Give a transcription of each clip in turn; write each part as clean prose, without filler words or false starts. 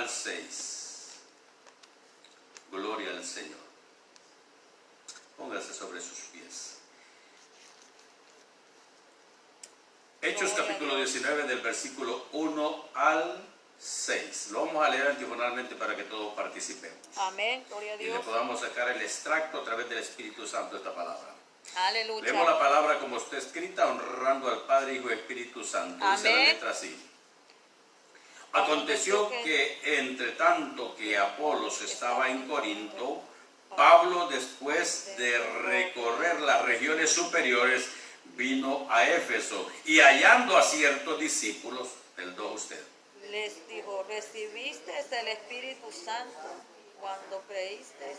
al 6. Gloria al Señor. Póngase sobre sus pies. Hechos capítulo 19 del versículo 1 al 6. Lo vamos a leer antifonalmente para que todos participemos. Amén, gloria a Dios. Y le podamos sacar el extracto a través del Espíritu Santo de esta palabra. Aleluya. Leemos la palabra como está escrita, honrando al Padre, Hijo y Espíritu Santo. Amén. Dice la letra así. Aconteció que entre tanto que Apolos estaba en Corinto, Pablo, después de recorrer las regiones superiores, vino a Éfeso y hallando a ciertos discípulos, el 2 usted. Les dijo, ¿recibiste el Espíritu Santo cuando creíste?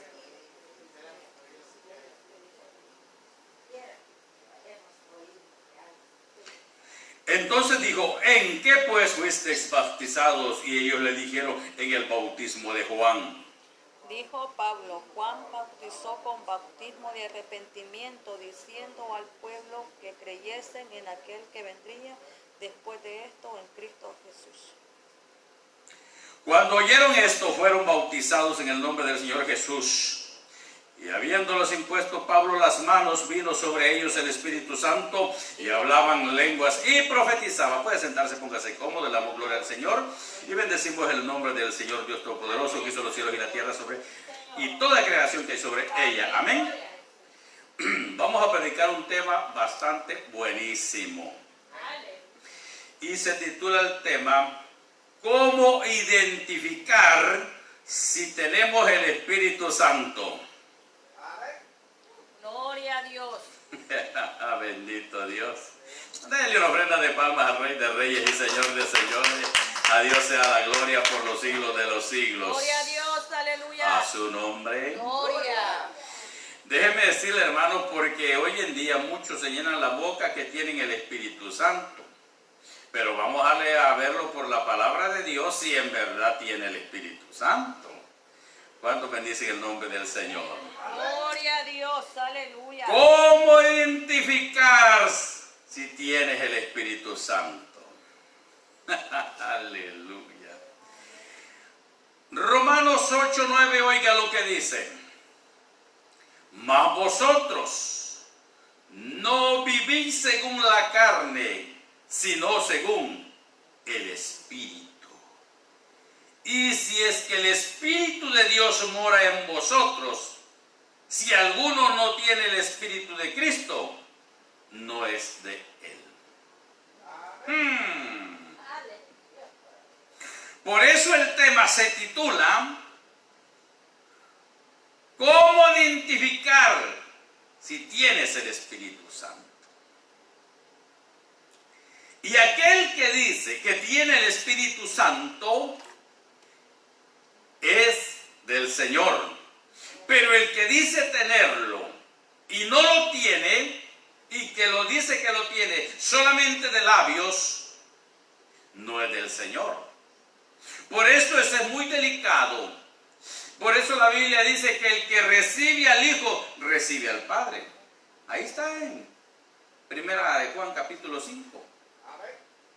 Entonces dijo, ¿en qué pues fuisteis bautizados? Y ellos le dijeron, en el bautismo de Juan. Dijo Pablo, Juan bautizó con bautismo de arrepentimiento, diciendo al pueblo que creyesen en aquel que vendría después de esto, en Cristo Jesús. Cuando oyeron esto, fueron bautizados en el nombre del Señor Jesús. Y habiéndolos impuesto Pablo las manos, vino sobre ellos el Espíritu Santo, y hablaban lenguas y profetizaban. Puede sentarse, póngase cómodo, le damos gloria al Señor, y bendecimos el nombre del Señor Dios Todopoderoso, que hizo los cielos y la tierra y toda creación que hay sobre ella. Amén. Vamos a predicar un tema bastante buenísimo. Y se titula el tema, ¿cómo identificar si tenemos el Espíritu Santo? Gloria a Dios. Bendito Dios. Denle una ofrenda de palmas al Rey de Reyes y Señor de Señores. A Dios sea la gloria por los siglos de los siglos. Gloria a Dios, aleluya. A su nombre. Gloria. Déjeme decirle, hermanos, porque hoy en día muchos se llenan la boca que tienen el Espíritu Santo. Pero vamos a verlo por la palabra de Dios si en verdad tiene el Espíritu Santo. ¿Cuántos bendicen el nombre del Señor? Gloria a Dios, aleluya. ¿Cómo identificar si tienes el Espíritu Santo? Aleluya. Romanos 8:9, oiga lo que dice. Mas vosotros no vivís según la carne, sino según el Espíritu. Y si es que el Espíritu de Dios mora en vosotros, si alguno no tiene el Espíritu de Cristo, no es de él. Por eso el tema se titula, ¿cómo identificar si tienes el Espíritu Santo? Y aquel que dice que tiene el Espíritu Santo es del Señor. Pero el que dice tenerlo y no lo tiene, y que lo dice que lo tiene solamente de labios, no es del Señor. Por eso eso es muy delicado. Por eso la Biblia dice que el que recibe al Hijo, recibe al Padre. Ahí está en Primera de Juan capítulo 5.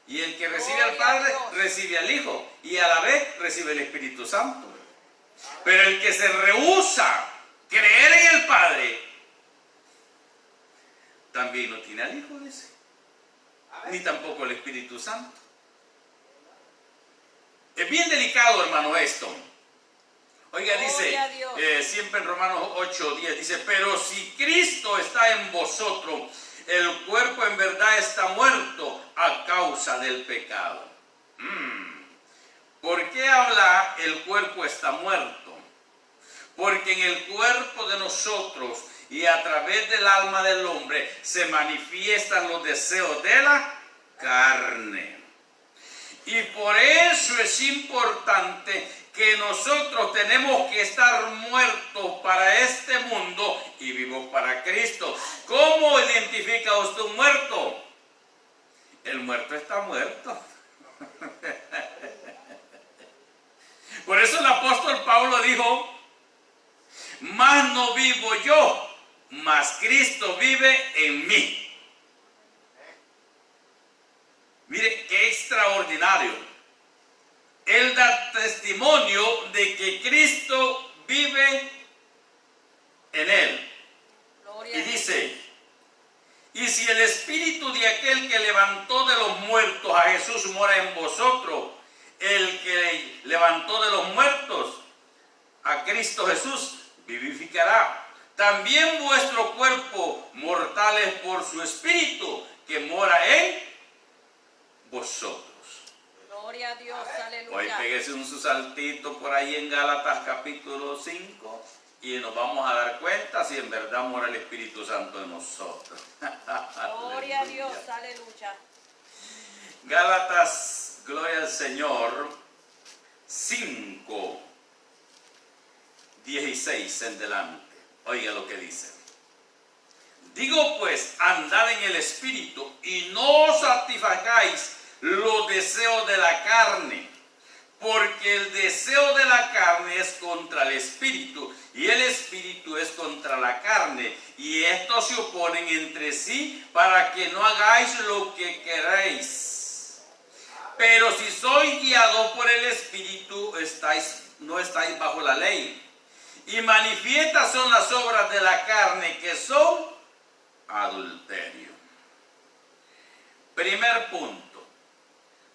Y el que recibe al Padre, recibe al Hijo. Y a la vez recibe el Espíritu Santo. Pero el que se rehúsa creer en el Padre, también no tiene al Hijo, dice. Ni tampoco el Espíritu Santo. Es bien delicado, hermano, esto. Oiga, dice, siempre en Romanos 8:10, dice, pero si Cristo está en vosotros, el cuerpo en verdad está muerto a causa del pecado. ¿Por qué habla el cuerpo está muerto? Porque en el cuerpo de nosotros y a través del alma del hombre se manifiestan los deseos de la carne. Y por eso es importante que nosotros tenemos que estar muertos para este mundo y vivos para Cristo. ¿Cómo identifica usted un muerto? El muerto está muerto. Por eso el apóstol Pablo dijo, mas no vivo yo, mas Cristo vive en mí. Mire, qué extraordinario. Él da testimonio de que Cristo vive en él. Gloria Y a Dios. dice, y si el espíritu de aquel que levantó de los muertos a Jesús mora en vosotros, el que levantó de los muertos a Cristo Jesús vivificará también vuestro cuerpo mortales por su espíritu que mora en vosotros. Gloria a Dios, Hoy aleluya. péguese un su saltito por ahí en Gálatas capítulo 5 y nos vamos a dar cuenta si en verdad mora el Espíritu Santo en nosotros. Gloria a Dios, aleluya. Gálatas, gloria al Señor, 5, 16 en delante. Oiga lo que dice. Digo pues, andad en el Espíritu y no satisfagáis los deseos de la carne, porque el deseo de la carne es contra el Espíritu y el Espíritu es contra la carne, y estos se oponen entre sí para que no hagáis lo que queréis. Pero si sois guiados por el Espíritu, no estáis bajo la ley. Y manifiestas son las obras de la carne, que son adulterio. Primer punto.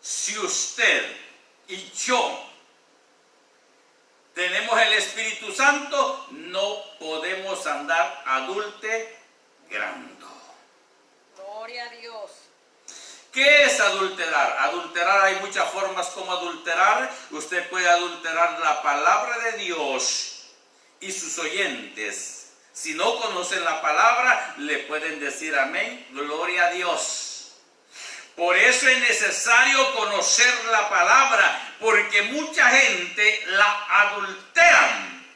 Si usted y yo tenemos el Espíritu Santo, no podemos andar adulterando. Gloria a Dios. ¿Qué es adulterar? Adulterar, hay muchas formas como adulterar. Usted puede adulterar la palabra de Dios y sus oyentes. Si no conocen la palabra, le pueden decir amén, gloria a Dios. Por eso es necesario conocer la palabra, porque mucha gente la adulteran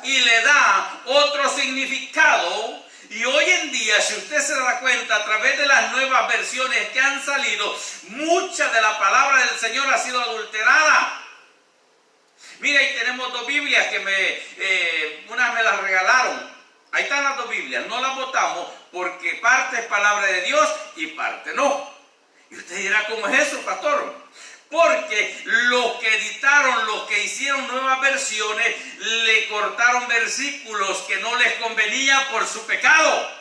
y le da otro significado. Y hoy en día, si usted se da cuenta, a través de las nuevas versiones que han salido, mucha de la palabra del Señor ha sido adulterada. Mira, ahí tenemos dos Biblias que unas me las regalaron. Ahí están las dos Biblias, no las botamos porque parte es palabra de Dios y parte no. Y usted dirá, ¿cómo es eso, pastor? Porque los que editaron, los que hicieron nuevas versiones, le cortaron versículos que no les convenía por su pecado.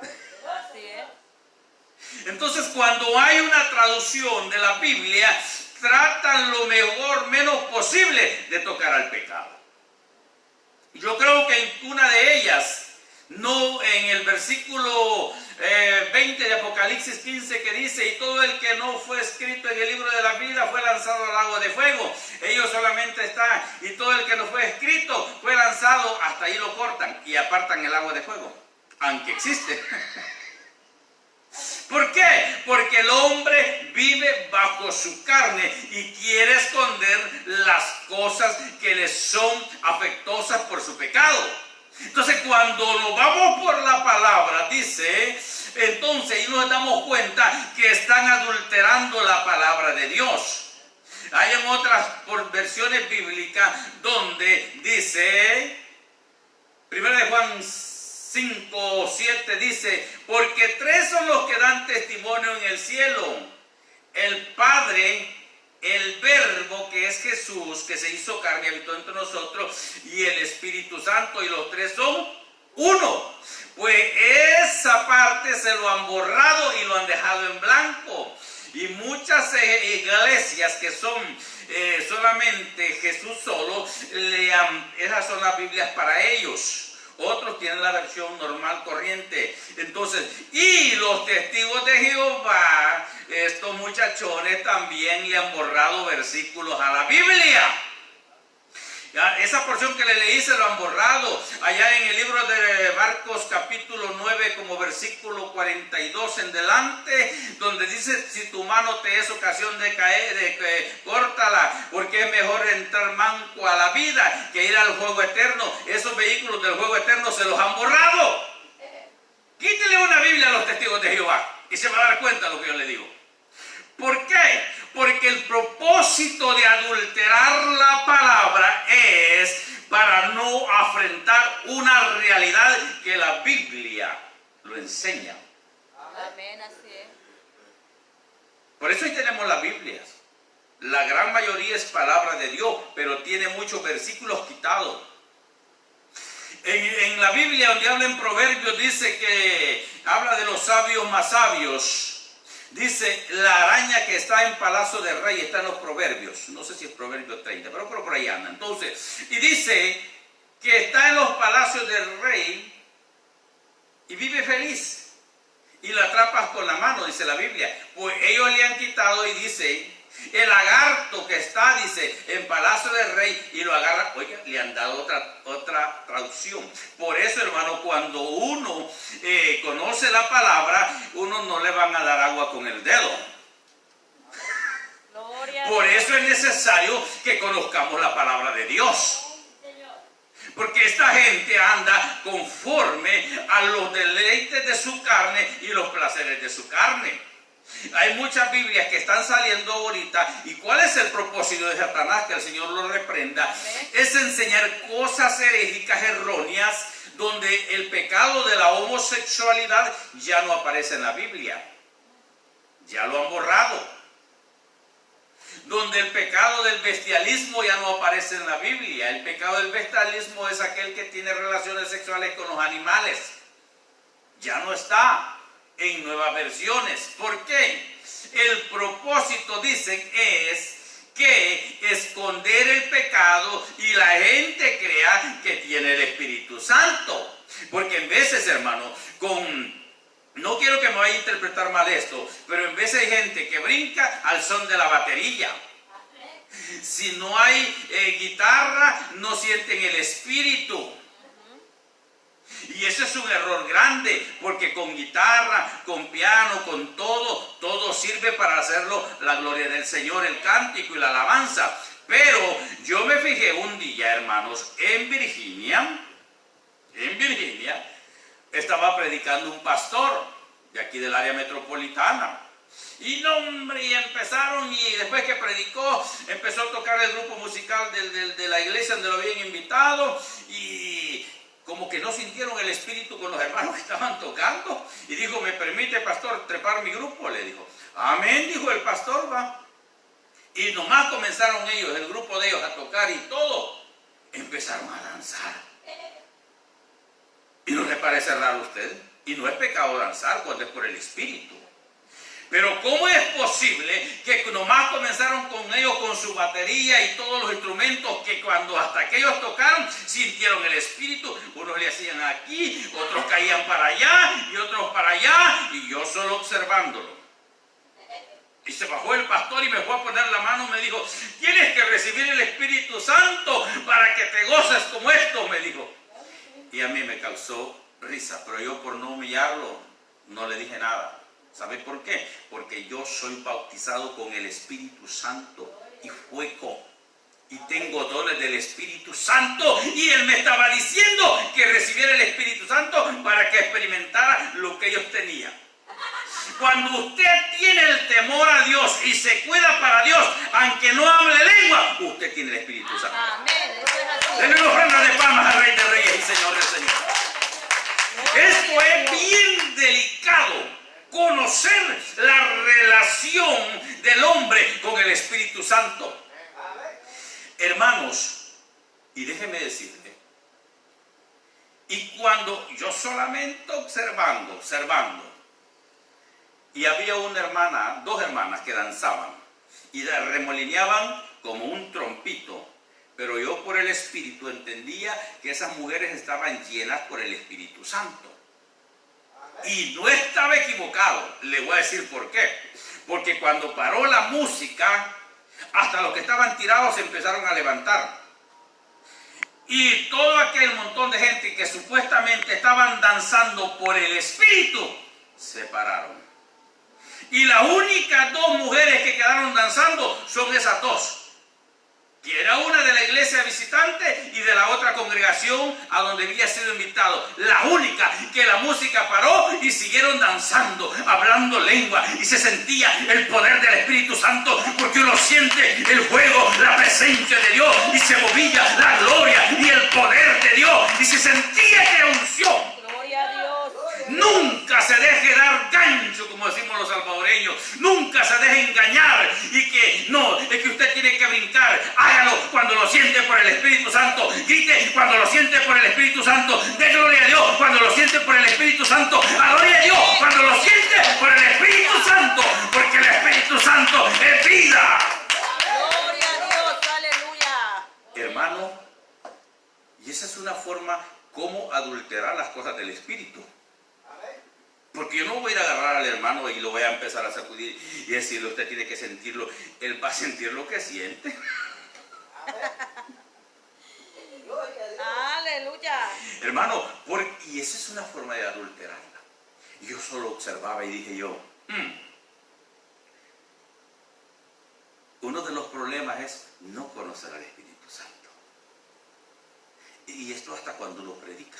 Así es. Entonces, cuando hay una traducción de la Biblia, tratan lo menos posible de tocar al pecado. Yo creo que en una de ellas, no en el versículo 20 de Apocalipsis 15, que dice, y todo el que no fue escrito en el libro de la vida fue lanzado al lago de fuego. Ellos solamente están, y todo el que no fue escrito fue lanzado, hasta ahí lo cortan y apartan el agua de fuego, aunque existe. ¿Por qué? Porque el hombre vive bajo su carne y quiere esconder las cosas que le son afectosas por su pecado. Entonces, cuando nos vamos por la palabra, dice, entonces y nos damos cuenta que están adulterando la palabra de Dios. Hay en otras versiones bíblicas donde dice, 1 de Juan 5, 7 dice, porque tres son los que dan testimonio en el cielo: el Padre, el Verbo, que es Jesús, que se hizo carne y habitó entre nosotros, y el Espíritu Santo, y los tres son uno. Pues esa parte se lo han borrado y lo han dejado en blanco. Y muchas iglesias que son solamente Jesús solo, esas son las Biblias para ellos. Otros tienen la versión normal corriente. Entonces, y los testigos de Jehová, estos muchachones también le han borrado versículos a la Biblia. Ya, esa porción que le leí se lo han borrado. Allá en el libro de Marcos capítulo 9, como versículo 42 en delante, donde dice, si tu mano te es ocasión de caer, córtala, porque es mejor entrar manco a la vida que ir al juego eterno. Esos vehículos del juego eterno se los han borrado. Quítele una Biblia a los testigos de Jehová y se va a dar cuenta de lo que yo le digo. ¿Por qué? Porque el propósito de adulterar la palabra es para no afrontar una realidad que la Biblia lo enseña. Amén, así es. Por eso ahí tenemos las Biblias. la gran mayoría es palabra de Dios, pero tiene muchos versículos quitados. En la Biblia, donde habla en Proverbios, dice que habla de los sabios más sabios. Dice, la araña que está en palacio del rey está en los Proverbios. No sé si es Proverbios 30, pero creo que por ahí anda. Entonces, y dice que está en los palacios del rey y vive feliz. Y la atrapas con la mano, dice la Biblia. Pues ellos le han quitado y dice, el lagarto que está, dice, en palacio del rey y lo agarra. Oiga, le han dado otra traducción. Por eso, hermano, cuando uno conoce la palabra, uno no le van a dar agua con el dedo. Por eso es necesario que conozcamos la palabra de Dios. Porque esta gente anda conforme a los deleites de su carne y los placeres de su carne. Hay muchas Biblias que están saliendo ahorita. ¿Y cuál es el propósito de Satanás? Que el Señor lo reprenda. Es enseñar cosas herejicas, erróneas, donde el pecado de la homosexualidad ya no aparece en la Biblia. Ya lo han borrado. Donde el pecado del bestialismo ya no aparece en la Biblia. El pecado del bestialismo es aquel que tiene relaciones sexuales con los animales. Ya no está en nuevas versiones. ¿Por qué? El propósito, dicen, es que esconder el pecado y la gente crea que tiene el Espíritu Santo. Porque en veces, hermano, no quiero que me vaya a interpretar mal esto, pero en veces hay gente que brinca al son de la batería. Si no hay guitarra, no sienten el Espíritu. Y ese es un error grande, porque con guitarra, con piano, con todo sirve para hacerlo la gloria del Señor, el cántico y la alabanza. Pero yo me fijé un día, hermanos, en Virginia, estaba predicando un pastor de aquí del área metropolitana. Y no, hombre, y empezaron, y después que predicó, empezó a tocar el grupo musical de la iglesia donde lo habían invitado, y como que no sintieron el Espíritu con los hermanos que estaban tocando. Y dijo, ¿me permite, pastor, trepar mi grupo? Le dijo. Amén, dijo el pastor, va. Y nomás comenzaron ellos, el grupo de ellos, a tocar y todo, empezaron a danzar. ¿Y no le parece raro a usted? Y no es pecado danzar cuando es por el Espíritu. Pero ¿cómo es posible que nomás comenzaron con ellos con su batería y todos los instrumentos, que cuando hasta que ellos tocaron sintieron el Espíritu? Unos le hacían aquí, otros caían para allá y otros para allá, y yo solo observándolo. Y se bajó el pastor y me fue a poner la mano, me dijo, tienes que recibir el Espíritu Santo para que te goces como esto, me dijo. Y a mí me causó risa, pero yo, por no humillarlo, no le dije nada. ¿Sabe por qué? Porque yo soy bautizado con el Espíritu Santo y fuego. Y tengo dones del Espíritu Santo. Y él me estaba diciendo que recibiera el Espíritu Santo para que experimentara lo que ellos tenían. Cuando usted tiene el temor a Dios y se cuida para Dios, aunque no hable lengua, usted tiene el Espíritu Santo. Amén. Denle una ofrenda de palmas al Rey de Reyes y Señor del Señor. Esto es bien delicado. Conocer la relación del hombre con el Espíritu Santo. Hermanos, y déjenme decirle, y cuando yo solamente observando, y había una hermana, dos hermanas que danzaban, y remolineaban como un trompito, pero yo por el Espíritu entendía que esas mujeres estaban llenas por el Espíritu Santo. Y no estaba equivocado. Le voy a decir por qué. Porque cuando paró la música, hasta los que estaban tirados se empezaron a levantar. Y todo aquel montón de gente que supuestamente estaban danzando por el Espíritu, se pararon. Y las únicas dos mujeres que quedaron danzando son esas dos. Que era una de la iglesia visitante y de la otra congregación a donde había sido invitado. La única que la música paró y siguieron danzando, hablando lengua, y se sentía el poder del Espíritu Santo, porque uno siente el fuego, la presencia de Dios, y se movía la gloria y el poder de Dios, y se sentía que era unción. Gloria a Dios. Nunca se deje dar gancho, como decimos los salvadoreños. Nunca se deje engañar, y que no, es que usted lo siente por el Espíritu Santo. Grite cuando lo siente por el Espíritu Santo. Dé gloria a Dios cuando lo siente por el Espíritu Santo. Adore a Dios cuando lo siente por el Espíritu Santo. Porque el Espíritu Santo es vida. Gloria a Dios, aleluya. Hermano, y esa es una forma como adulterar las cosas del Espíritu. Porque yo no voy a ir a agarrar al hermano y lo voy a empezar a sacudir y decirle, usted tiene que sentirlo. Él va a sentir lo que siente. Aleluya. Hermano, y esa es una forma de adulterarla. Yo solo observaba y dije yo, uno de los problemas es no conocer al Espíritu Santo. Y esto hasta cuando uno predica.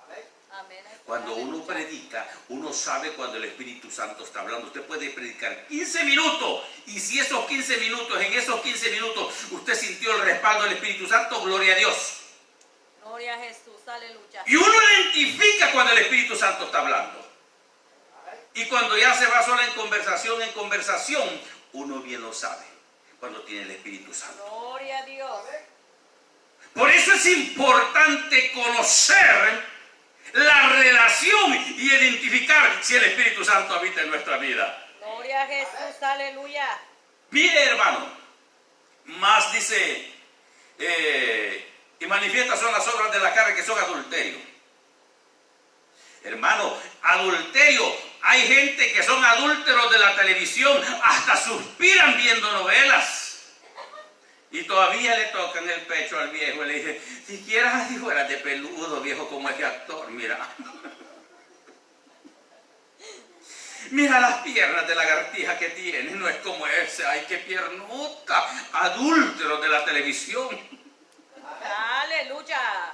Amén. Cuando uno predica, uno sabe cuando el Espíritu Santo está hablando. Usted puede predicar 15 minutos y si esos 15 minutos, en esos 15 minutos, usted sintió el respaldo del Espíritu Santo, gloria a Dios. Gloria a Jesús, aleluya. Y uno identifica cuando el Espíritu Santo está hablando. Y cuando ya se va solo en conversación, uno bien lo sabe cuando tiene el Espíritu Santo. Gloria a Dios. Por eso es importante conocer la relación y identificar si el Espíritu Santo habita en nuestra vida. Gloria a Jesús, aleluya. Mire, hermano, más dice, y manifiestas son las obras de la carne que son adulterio. Hermano, adulterio, hay gente que son adúlteros de la televisión, hasta suspiran viendo novelas. Y todavía le tocan el pecho al viejo y le dicen, siquiera si fueras de peludo, viejo, como ese actor, mira. Mira las piernas de lagartija que tiene, no es como ese, ay, qué piernota, adúltero de la televisión. Aleluya.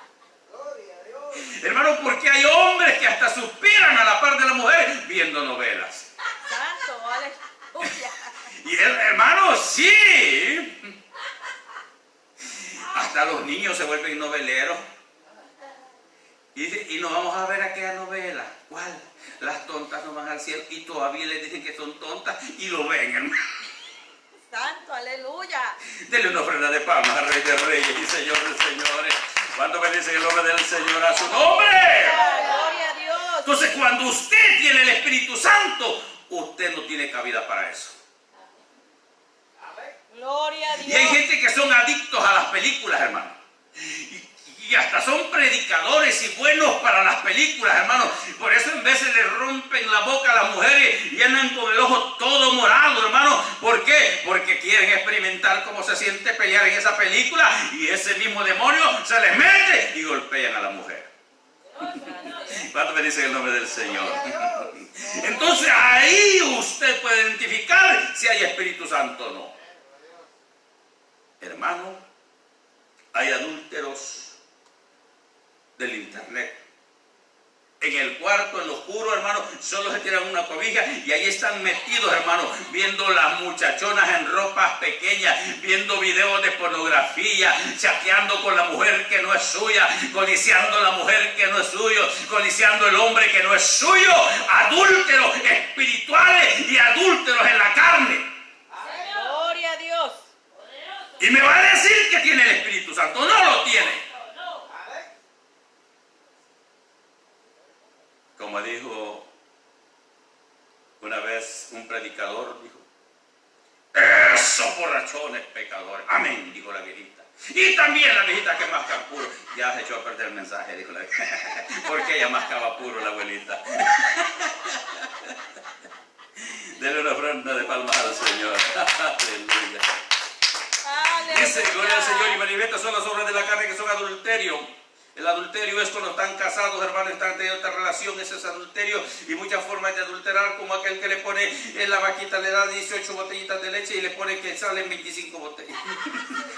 Hermano, porque hay hombres que hasta suspiran a la par de la mujer viendo novelas. Santo, aleluya. Y hermano, sí. Hasta los niños se vuelven noveleros. Y nos vamos a ver aquella novela. ¿Cuál? Las tontas no van al cielo. Y todavía les dicen que son tontas y lo ven, hermano. Santo, aleluya. Denle una ofrenda de palmas al Rey de Reyes y Señor de Señores. ¿Cuánto bendicen el nombre del Señor a su nombre? Gloria a Dios. Entonces, cuando usted tiene el Espíritu Santo, usted no tiene cabida para eso. Gloria a Dios. Y hay gente que son adictos a las películas, hermano. Y hasta son predicadores y buenos para las películas, hermano. Por eso en veces le rompen la boca a las mujeres y andan con el ojo todo morado, hermano. ¿Por qué? Porque quieren experimentar cómo se siente pelear en esa película y ese mismo demonio se les mete y golpean a la mujer. ¿Cuánto me dice el nombre del Señor? Entonces ahí usted puede identificar si hay Espíritu Santo o no. Hermano, hay adúlteros del internet. En el cuarto, en lo oscuro, hermano, solo se tiran una cobija y ahí están metidos, hermano, viendo las muchachonas en ropas pequeñas, viendo videos de pornografía, chateando con la mujer que no es suya, codiciando la mujer que no es suyo, codiciando el hombre que no es suyo, adúlteros espirituales y adúlteros en la carne. Gloria a Dios. Y me va a decir que tiene el Espíritu Santo. No lo tiene. Como dijo una vez un predicador, dijo, esos borrachones pecadores. Amén, dijo la viejita. Y también la viejita que masca puro. Ya se echó a perder el mensaje, dijo la viejita. Porque ella mascaba puro, la abuelita. Denle una ofrenda de palmas al Señor. Aleluya. Dice, gloria al Señor, y manifiestas son las obras de la carne que son adulterio. El adulterio es cuando están casados, hermanos, están teniendo otra relación, ese es adulterio. Y muchas formas de adulterar, como aquel que le pone en la vaquita, le da 18 botellitas de leche y le pone que salen 25 botellas.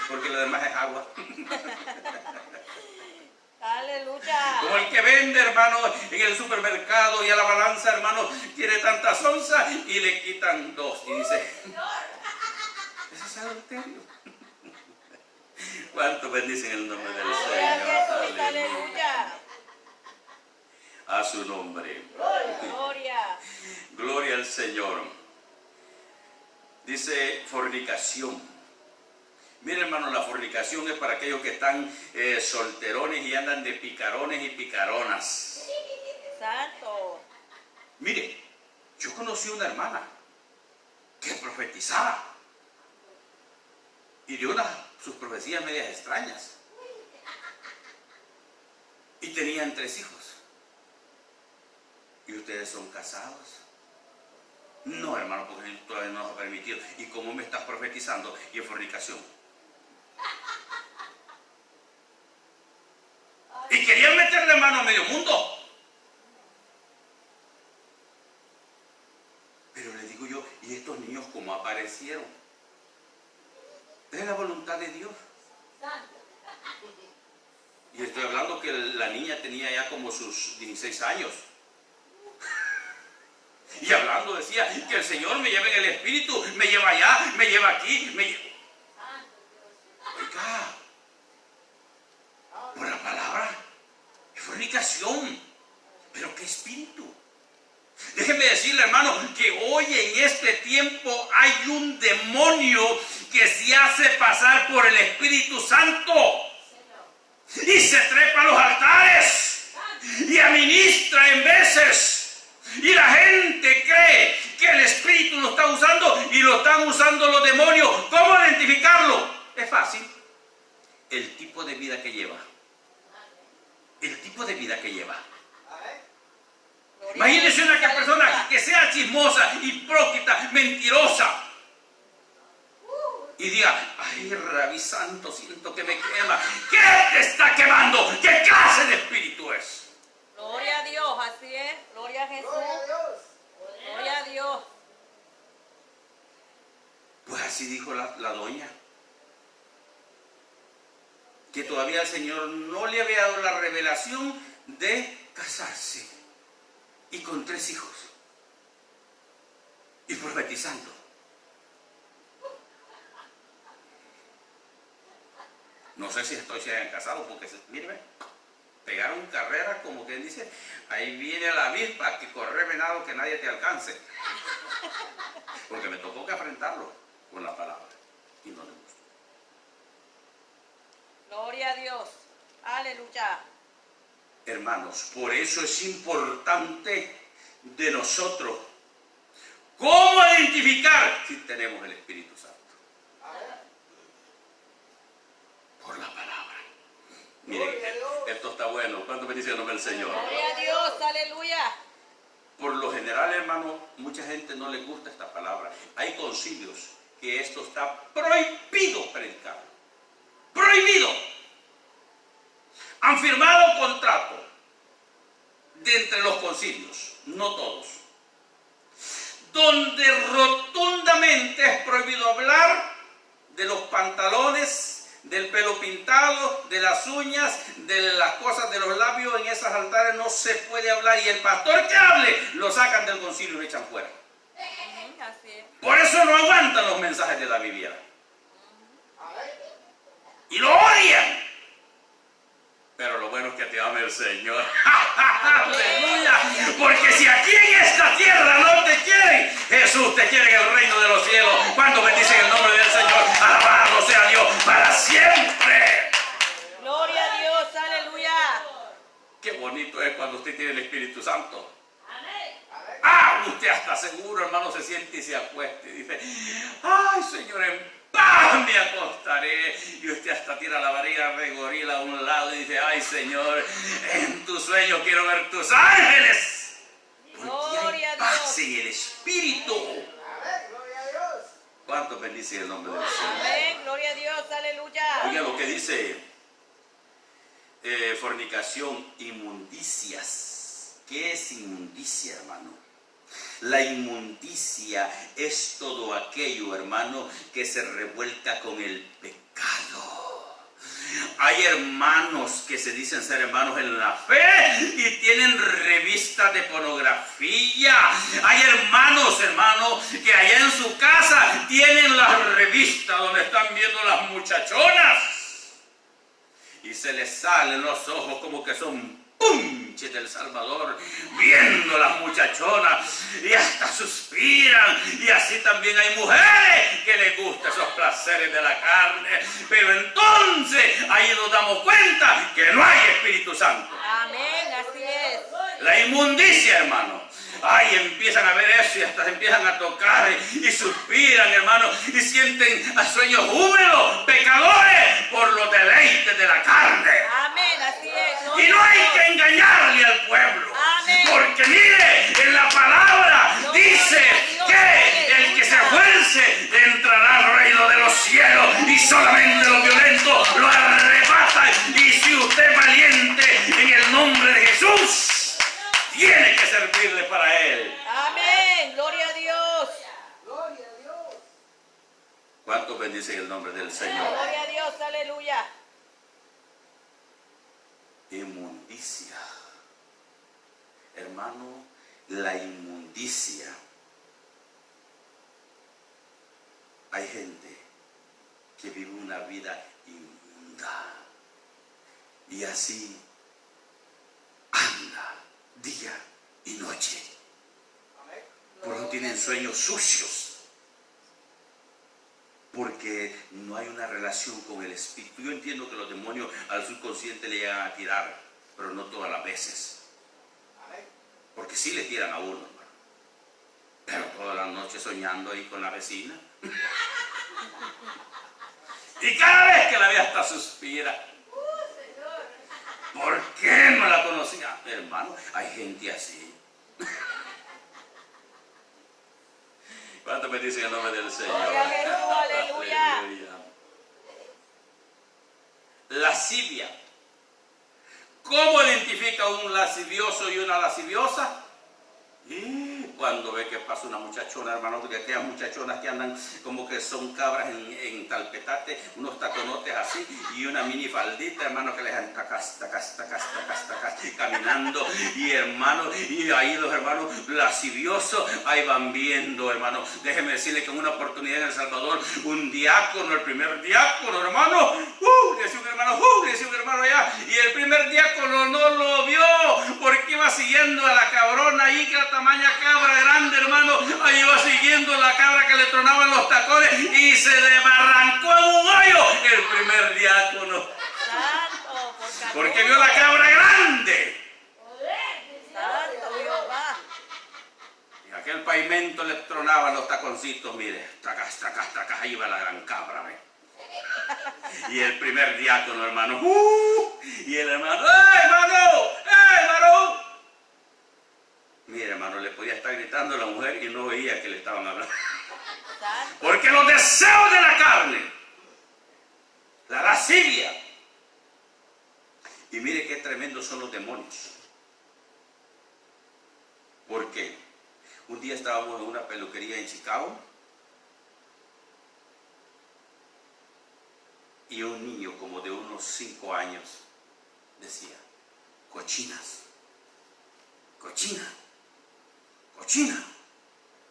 Porque lo demás es agua. Aleluya. Como el que vende, hermano, en el supermercado y a la balanza, hermano, tiene tantas onzas y le quitan 2. Y dice, ese es adulterio. ¿Cuánto bendicen el nombre del Señor? Aleluya. A su nombre. Gloria. Gloria al Señor. Dice fornicación. Mire, hermano, la fornicación es para aquellos que están solterones y andan de picarones y picaronas. Santo. Mire, yo conocí una hermana que profetizaba y dio sus profecías medias extrañas. Y tenían 3 hijos. ¿Y ustedes son casados? No, hermano, porque todavía no nos ha permitido. ¿Y cómo me estás profetizando? Y en fornicación. Y querían meterle mano a medio mundo. Pero le digo yo, ¿y estos niños cómo aparecieron? Es la voluntad de Dios. Y estoy hablando que la niña tenía ya como sus 16 años. Y hablando decía que el Señor me lleva en el Espíritu, me lleva allá, me lleva aquí, me lleva... Oiga, por la palabra, es fornicación. Pero ¿qué espíritu? Déjeme decirle, hermano, que hoy en este tiempo hay un demonio que se hace pasar por el Espíritu Santo y se trepa a los altares y administra en veces. Y la gente cree que el Espíritu lo está usando y lo están usando los demonios. ¿Cómo identificarlo? Es fácil. El tipo de vida que lleva. El tipo de vida que lleva. Imagínense una persona que sea chismosa, hipócrita, mentirosa. Y diga, ay, Rabí Santo, siento que me quema. ¿Qué te está quemando? ¿Qué clase de espíritu es? Gloria a Dios, así es. Gloria a Jesús. Gloria a Dios. Pues así dijo la doña. Que todavía el Señor no le había dado la revelación de casarse. Y con 3 hijos. Y profetizando. No sé si se hayan casado porque, míreme, pegaron carrera como quien dice, ahí viene la avispa que corre venado que nadie te alcance. Porque me tocó que enfrentarlo con la palabra. Y no le gustó. Gloria a Dios. Aleluya. Hermanos, por eso es importante de nosotros cómo identificar si tenemos el Espíritu Santo. Por la palabra. Miren, esto está bueno. ¿Cuánto bendice el nombre del Señor? Gloria a Dios, aleluya. Por lo general, hermano, mucha gente no le gusta esta palabra. Hay concilios que esto está prohibido predicar. Prohibido. Han firmado contrato de entre los concilios, no todos, donde rotundamente es prohibido hablar de los pantalones, del pelo pintado, de las uñas, de las cosas de los labios. En esos altares no se puede hablar, y el pastor que hable lo sacan del concilio y lo echan fuera. Así es. Por eso no aguantan los mensajes de la Biblia y lo odian. Pero lo bueno es que te ame el Señor. ¡Aleluya! Porque si aquí en esta tierra no te quieren, Jesús te quiere en el reino de los cielos. Cuando bendicen el nombre del Señor, alabado sea Dios para siempre. Gloria a Dios, aleluya. Qué bonito es cuando usted tiene el Espíritu Santo. Usted hasta seguro, hermano, se siente y se acuesta y dice, ay, Señor, en paz me acostaré. Y usted hasta tira la barriga de gorila a un lado y dice, ay, Señor, en tu sueño quiero ver tus ángeles. Porque hay paz en el Espíritu. ¿Cuánto bendice el nombre del Señor? Amén, gloria a Dios, aleluya. Oiga lo que dice fornicación, inmundicias. ¿Qué es inmundicia, hermano? La inmundicia es todo aquello, hermano, que se revuelca con el pecado. Hay hermanos que se dicen ser hermanos en la fe y tienen revistas de pornografía. Hay hermanos, que allá en su casa tienen las revistas donde están viendo las muchachonas. Y se les salen los ojos como que son ¡pum! bochinches del Salvador, viendo las muchachonas y hasta suspiran. Y así también hay mujeres que les gustan esos placeres de la carne. Pero entonces ahí nos damos cuenta que no hay Espíritu Santo. Amén, así es. La inmundicia, hermano. Ay, empiezan a ver eso y hasta se empiezan a tocar y suspiran, hermano, y sienten sueños húmedos, pecadores, por los deleites de la carne. Amén, así es. Y no hay que engañarle al pueblo. Amén. Porque mire, en la palabra dice que el que se esfuerce entrará al reino de los cielos y solamente los violentos lo arrebatan. Y si usted es valiente en el nombre de Jesús, tiene que servirle para Él. Amén, gloria a Dios. ¿Cuántos bendicen el nombre del Señor? Gloria a Dios, aleluya. Inmundicia. Hermano, la inmundicia. Hay gente que vive una vida inmunda y así anda día y noche. Por eso tienen sueños sucios, porque no hay una relación con el Espíritu. Yo entiendo que los demonios al subconsciente le llegan a tirar, pero no todas las veces, porque sí le tiran a uno, hermano. Pero todas las noches soñando ahí con la vecina y cada vez que la ve hasta suspira. ¿Por qué no la conocía? Hermano, hay gente así. ¿Cuánto me dicen el nombre del Señor? Gloria a Jesús, aleluya. Aleluya. Lascivia. ¿Cómo identifica un lascivioso y una lasciviosa? Cuando ve que pasa una muchachona, hermano, porque aquellas muchachonas que andan como que son cabras en talpetate, unos taconotes así y una mini faldita, hermano, que les dan tacas, caminando, y hermano, y ahí los hermanos lasciviosos ahí van viendo, hermano. Déjeme decirle que en una oportunidad en El Salvador, un diácono, el primer diácono, hermano, decía un hermano allá, y el primer diácono no lo vio porque iba siguiendo a la cabrona ahí, que la tamaña cabra grande, hermano, ahí iba siguiendo la cabra que le tronaban los tacones y se desbarrancó en un hoyo el primer diácono. Santo, Porque vio la cabra grande. Santo Jehová. Y aquel pavimento le tronaban los taconcitos, mire, tracas, ahí va la gran cabra, ¿ve? Y el primer diácono, hermano, y el hermano, ¡eh, hermano! Mire, hermano, le podía estar gritando a la mujer y no veía que le estaban hablando. Porque los deseos de la carne, la lascivia. Y mire qué tremendos son los demonios. Porque un día estábamos en una peluquería en Chicago y un niño como de unos 5 años decía, cochinas.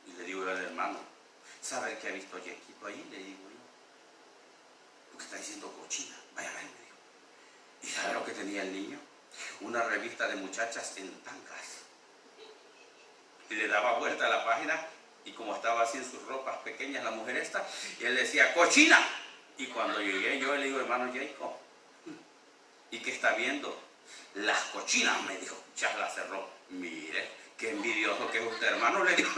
Y le digo al hermano, ¿sabe que ha visto Yequito ahí? Le digo yo, porque está diciendo cochina. Vaya a ver, me dijo. ¿Y sabe lo que tenía el niño? Una revista de muchachas en tangas. Y le daba vuelta a la página y como estaba así en sus ropas pequeñas la mujer esta, y él decía, cochina. Y cuando llegué yo le digo, hermano Jacob, ¿y qué está viendo? Las cochinas, me dijo. Ya la cerró. Mire, qué envidioso que es usted, hermano, le digo.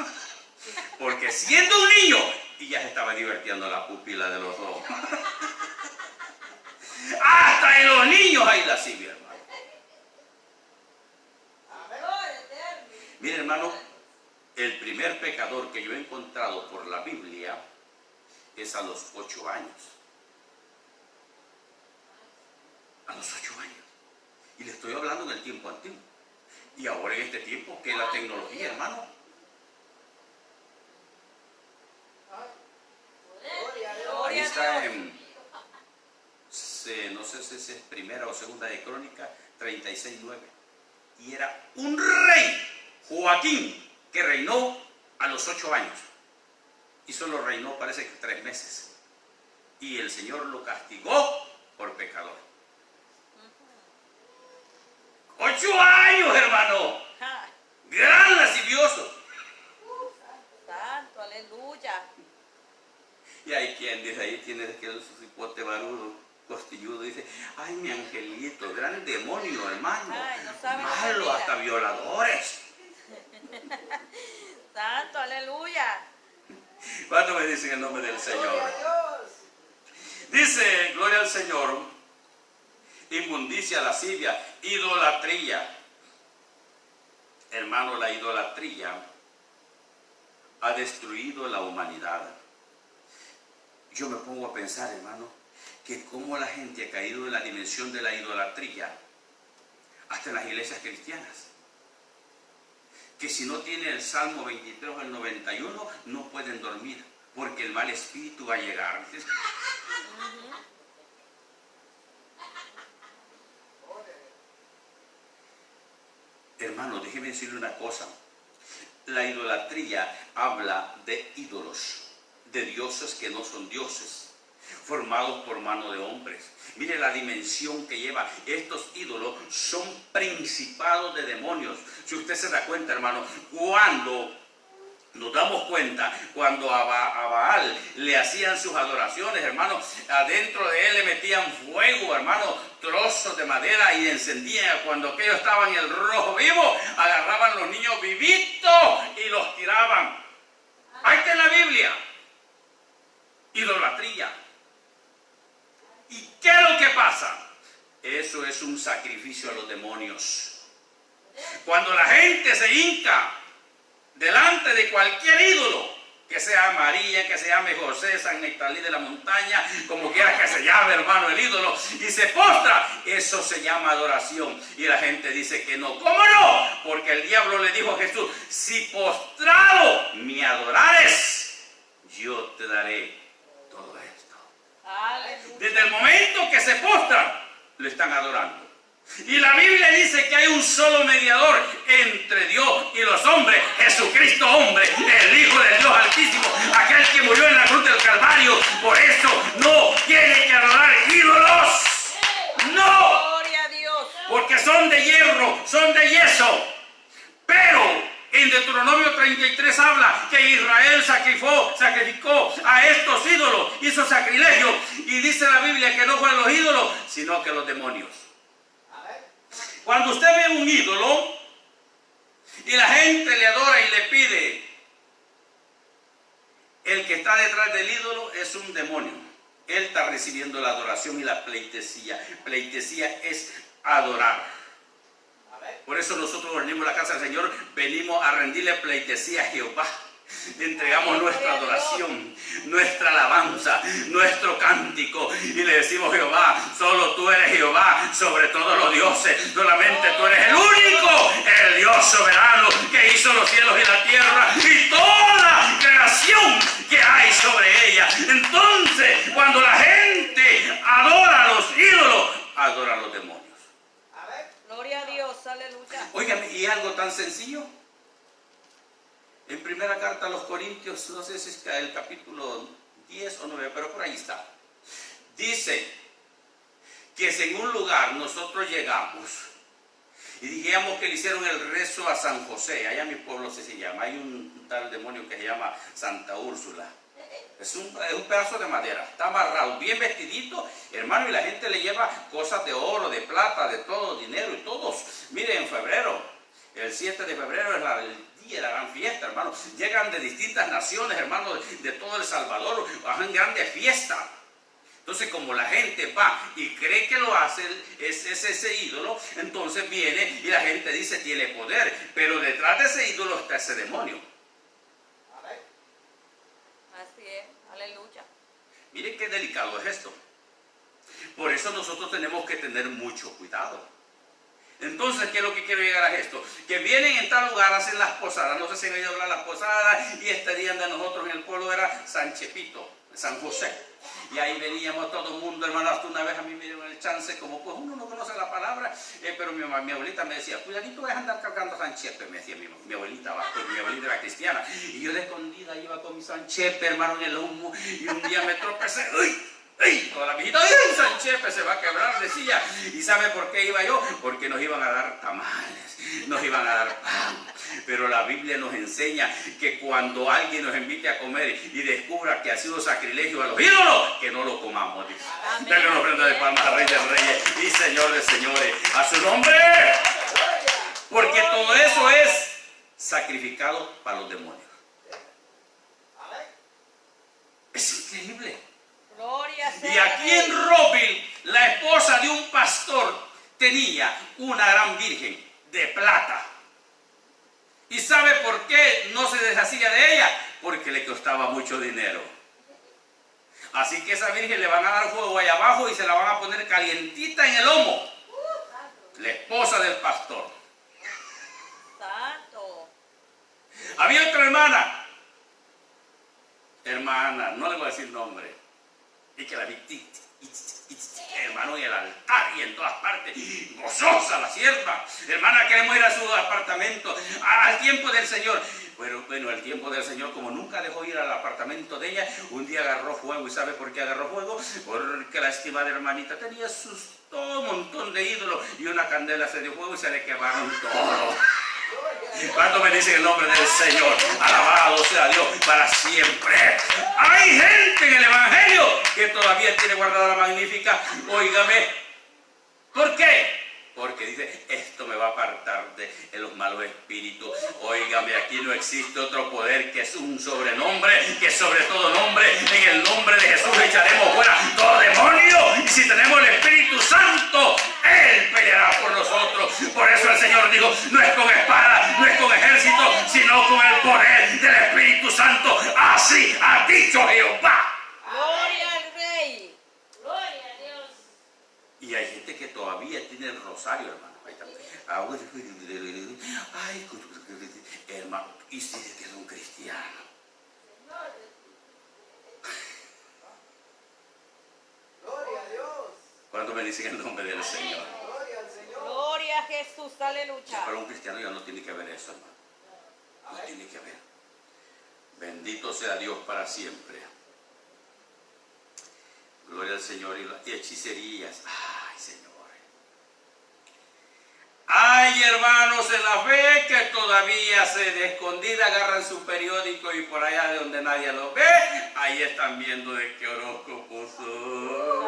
Porque siendo un niño, y ya se estaba divirtiendo la pupila de los ojos. Hasta en los niños hay lascivia, hermano. Mire, hermano, el primer pecador que yo he encontrado por la Biblia es a los 8 años. A los 8 años. Y le estoy hablando en el tiempo antiguo. Y ahora en este tiempo, que es la tecnología, hermano. Ahí está en, no sé si es primera o segunda de Crónica, 36:9. Y era un rey, Joaquín, que reinó a los 8 años. Y solo reinó, parece que 3 meses. Y el Señor lo castigó por pecador. 8 años, dice, ay, mi angelito, gran demonio, hermano. Ay, no sabe lo que Malo, mira. hasta violadores. Santo, aleluya. ¿Cuánto me dicen el nombre del Señor? Dice, gloria al Señor, inmundicia, lascivia, idolatría. Hermano, la idolatría ha destruido la humanidad. Yo me pongo a pensar, hermano, que cómo la gente ha caído en la dimensión de la idolatría, hasta en las iglesias cristianas. Que si no tiene el Salmo 23 o el 91, no pueden dormir, porque el mal espíritu va a llegar. Hermano, déjeme decirle una cosa. La idolatría habla de ídolos, de dioses que no son dioses, formados por mano de hombres. Mire la dimensión que lleva. Estos ídolos son principados de demonios. Si usted se da cuenta, hermano, cuando nos damos cuenta, cuando a Baal le hacían sus adoraciones, hermano, adentro de él le metían fuego, hermano, trozos de madera y encendían. Cuando aquellos estaban en el rojo vivo, agarraban los niños vivitos y los tiraban. Ahí está en la Biblia. Idolatría. ¿Y qué es lo que pasa? Eso es un sacrificio a los demonios. Cuando la gente se hinca delante de cualquier ídolo, que sea María, que se llame José, San Nectalí de la montaña, como quiera que se llame, hermano, el ídolo, y se postra, eso se llama adoración. Y la gente dice que no. ¿Cómo no? Porque el diablo le dijo a Jesús, si postrado me adorares, yo te daré todo esto. Aleluya. Desde el momento que se postran, le están adorando. Y la Biblia dice que hay un solo mediador entre Dios y los hombres, Jesucristo hombre, el Hijo de Dios Altísimo, aquel que murió en la cruz del Calvario. Por eso no tiene que adorar ídolos. No, Gloria a Dios. porque son de hierro, son de yeso. Pero en Deuteronomio 33 habla que Israel sacrificó a estos ídolos, hizo sacrilegio. Y dice la Biblia que no fueron los ídolos, sino que los demonios. Cuando usted ve un ídolo y la gente le adora y le pide, el que está detrás del ídolo es un demonio. Él está recibiendo la adoración y la pleitesía. Pleitesía es adorar. Por eso nosotros venimos a la casa del Señor, venimos a rendirle pleitesía a Jehová. Entregamos nuestra adoración, nuestra alabanza, nuestro cántico y le decimos, Jehová, solo tú eres Jehová sobre todos los dioses, solamente tú eres el único, el Dios soberano que hizo los cielos y la tierra y toda creación que hay sobre ella. Entonces, cuando la gente adora a los ídolos, adora a los demonios. Gloria a Dios, aleluya. Oigan, y algo tan sencillo. En primera carta a los Corintios, no sé si es el capítulo 10 o 9, pero por ahí está. Dice que si en un lugar nosotros llegamos y digamos que le hicieron el rezo a San José, allá en mi pueblo se llama, hay un tal demonio que se llama Santa Úrsula. Es un pedazo de madera, está amarrado, bien vestidito, hermano, y la gente le lleva cosas de oro, de plata, de todo, dinero y todos. Miren, en febrero, el 7 de febrero es el día de la gran fiesta, hermano. Llegan de distintas naciones, hermano, de todo El Salvador, hacen grande fiesta. Entonces, como la gente va y cree que lo hace, es ese ídolo, entonces viene y la gente dice, tiene poder, pero detrás de ese ídolo está ese demonio. Así es, aleluya. Miren qué delicado es esto. Por eso nosotros tenemos que tener mucho cuidado. Entonces, ¿qué es lo que quiero llegar a esto? Que vienen en tal lugar, hacen las posadas. No sé si han oído hablar de las posadas. Y este día de nosotros en el pueblo era San Chepito, San José. Y ahí veníamos todo el mundo, hermano. Hasta una vez a mí me dieron el chance, como pues uno no conoce la palabra, pero mi abuelita me decía, cuidadito, vas a andar cargando San Chepe, me decía mi abuelita, pues mi abuelita era cristiana. Y yo de escondida iba con mi San Chepe, hermano, en el humo. Y un día me tropecé, ¡ay! ¡Ay! Toda la viejita, ¡ay! San Chepe se va a quebrar. trabajar, decía. ¿Y sabe por qué iba yo? Porque nos iban a dar tamales, nos iban a dar pan. Pero la Biblia nos enseña que cuando alguien nos invite a comer y descubra que ha sido sacrilegio a los ídolos, que no lo comamos. Denle una ofrenda de palmas al Rey de Reyes y Señor de Señores. A su nombre. Porque todo eso es sacrificado para los demonios. Es increíble. Gloria sea Y aquí en Rockville, la esposa de un pastor tenía una gran virgen de plata. ¿Y sabe por qué no se deshacía de ella? Porque le costaba mucho dinero. Así que esa virgen le van a dar fuego allá abajo y se la van a poner calientita en el lomo. La esposa del pastor. Santo. Había otra hermana, no le voy a decir nombre, y que la vi, hermano, en el altar y en todas partes, gozosa la sierva. Hermana, queremos ir a su apartamento, al tiempo del Señor. Bueno, el tiempo del Señor, como nunca dejó ir al apartamento de ella, un día agarró fuego. ¿Y sabe por qué agarró fuego? Porque la estimada hermanita tenía todo un montón de ídolos y una candela se dio fuego y se le quemaron todos. ¿Cuánto me dicen el nombre del Señor? Alabado sea Dios para siempre. Hay gente en el Evangelio que todavía tiene guardada la magnífica. Óigame, ¿por qué? Porque dice, esto me va a apartar de los malos espíritus. Óigame, aquí no existe otro poder que es un sobrenombre, que sobre todo nombre, en el nombre de Jesús echaremos fuera todo demonio. Y si tenemos el Espíritu Santo, Él peleará por nosotros. Por eso el Señor dijo, no es con espada, no es con ejército, sino con el poder del Espíritu Santo. Así ha dicho Jehová. Gloria al Rey. Y hay gente que todavía tiene el rosario, hermano. Ay, hermano, y si dice que es un cristiano. Gloria a Dios. ¿Cuánto me dicen el nombre del Señor? Gloria al Señor. Gloria a Jesús. Aleluya. Para un cristiano ya no tiene que ver eso, hermano. No tiene que ver. Bendito sea Dios para siempre. Gloria al Señor. Y hechicerías. Ay, Señor. Hay hermanos en la fe que todavía se de escondida agarran su periódico y por allá de donde nadie lo ve, ahí están viendo de qué horóscopo son.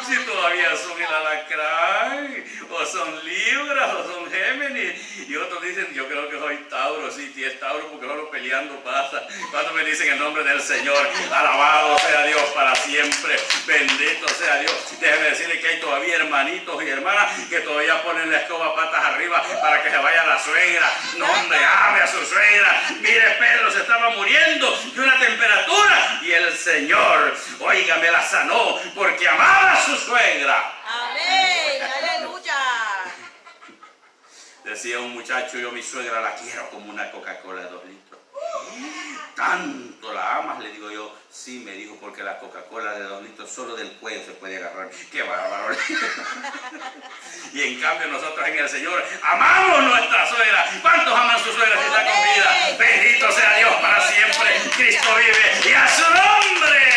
Si todavía son el alacrán, o son Libras, o son Géminis. Y otros dicen, yo creo que soy Tauro. Sí, es Tauro porque solo peleando pasa. Cuando me dicen el nombre del Señor, alabado sea Dios para siempre. Bendito sea Dios. Déjeme decirle que hay todavía hermanitos y hermanas que todavía ponen la escoba patas arriba para que se vaya la suegra. No, hombre, ame a su suegra. Mire, Pedro se estaba muriendo de una temperatura y el Señor, óigame, la sanó porque amaba a su suegra. Amén. Aleluya. Decía un muchacho, yo mi suegra la quiero como una Coca-Cola de 2 litros. ¿Tanto la amas? Le digo yo, sí, me dijo, porque la Coca-Cola de 2 litros solo del cuello se puede agarrar. ¡Qué bárbaro! Y en cambio nosotros en el Señor amamos nuestra suegra. ¿Cuántos aman su suegra si está con vida? Bendito sea Dios para siempre. Cristo vive y a su nombre.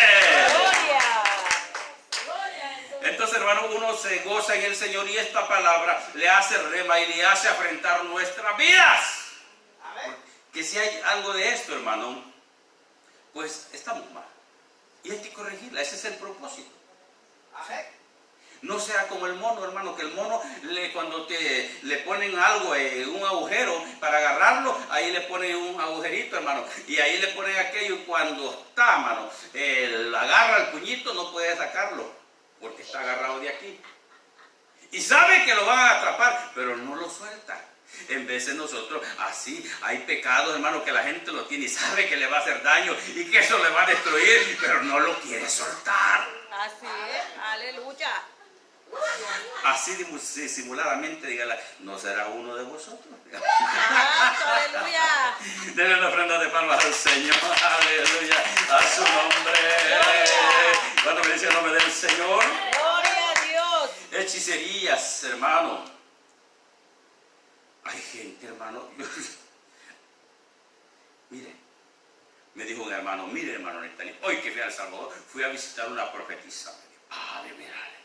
Entonces, hermano, uno se goza en el Señor y esta palabra le hace rema y le hace afrentar nuestras vidas. Que si hay algo de esto, hermano, pues estamos mal. Y hay que corregirla, ese es el propósito. No sea como el mono, hermano, que el mono, cuando le ponen algo, un agujero para agarrarlo, ahí le ponen un agujerito, hermano. Y ahí le ponen aquello y cuando está, hermano, agarra el puñito, no puede sacarlo, porque está agarrado de aquí. Y sabe que lo van a atrapar, pero no lo suelta. En vez de nosotros, así hay pecados, hermano, que la gente lo tiene y sabe que le va a hacer daño y que eso le va a destruir, pero no lo quiere soltar. Así es, aleluya. Así disimuladamente, dígale, ¿no será uno de vosotros? Aleluya. Denle una ofrenda de palmas al Señor, aleluya, a su nombre. ¿Cuándo me dice el nombre del Señor? Gloria a Dios. Hechicerías, hermano. Hay gente, hermano, mire, me dijo un hermano, mire, hermano Netanyahu, hoy que fui a El Salvador, fui a visitar una profetisa. Me dijo, mírale,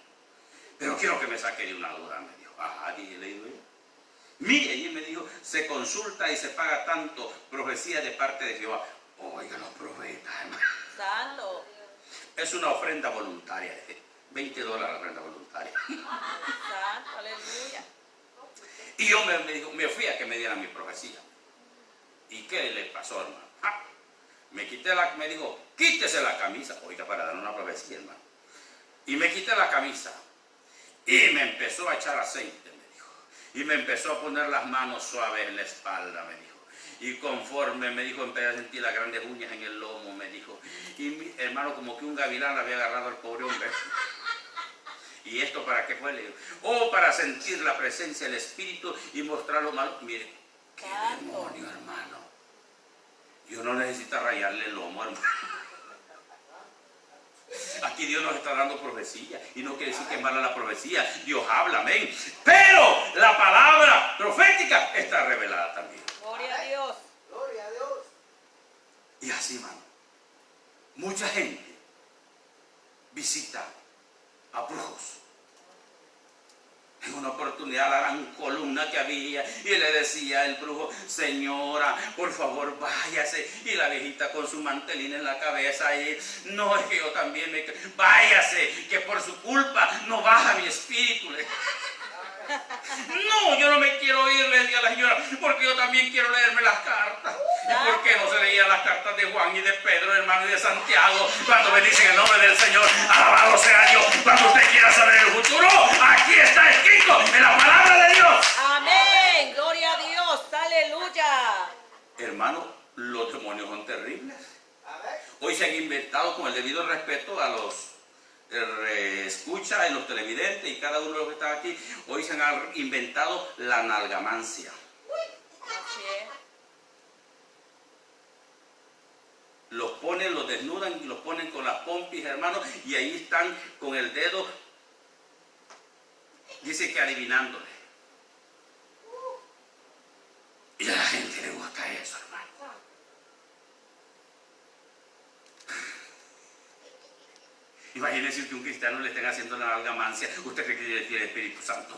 pero quiero que me saque de una duda, me dijo. Ajá, y le digo yo. Mire, y me dijo, se consulta y se paga tanto, profecía de parte de Jehová. Oiga, los profetas, hermano. Santo. Es una ofrenda voluntaria, $20 la ofrenda voluntaria. Santo, aleluya. Y yo me fui a que me dieran mi profecía. ¿Y qué le pasó, hermano? Ah, me dijo, quítese la camisa. Oiga, para dar una profecía, hermano. Y me quité la camisa. Y me empezó a echar aceite, me dijo. Y me empezó a poner las manos suaves en la espalda, me dijo. Y conforme, me dijo, empecé a sentir las grandes uñas en el lomo, me dijo. Y mi hermano, como que un gavilán le había agarrado al pobre hombre. ¿Y esto para qué fue? Le digo, para sentir la presencia del Espíritu y mostrar lo malo. Mire, qué demonio, hermano. Yo no necesito rayarle el lomo, hermano. Aquí Dios nos está dando profecía y no quiere decir que es mala la profecía. Dios habla, amén. Pero la palabra profética está revelada también. Gloria a Dios. Gloria a Dios. Y así, hermano, mucha gente visita a brujos. En una oportunidad la gran columna que había y le decía el brujo, señora, por favor váyase. Y la viejita con su mantelín en la cabeza y no, es que yo también váyase, que por su culpa no baja mi espíritu. No, yo no me quiero ir, le decía la señora, porque yo también quiero leerme las cartas. ¿Y por qué no se leía las cartas de Juan y de Pedro, hermano, y de Santiago, cuando bendicen el nombre del Señor? Alabado sea Dios. Cuando usted quiera saber el futuro, aquí está escrito en la palabra de Dios. Amén. Gloria a Dios. Aleluya. Hermano, los demonios son terribles. Amén. Hoy se han inventado, con el debido respeto a los escucha en los televidentes y cada uno de los que está aquí, hoy se han inventado la nalgamancia. Así es. Los ponen, los desnudan y los ponen con las pompis, hermano, y ahí están con el dedo, dice que adivinándole. Y a la gente le gusta eso, hermano. Imagínense que un cristiano le estén haciendo la nalgamancia. ¿Usted cree que tiene el Espíritu Santo?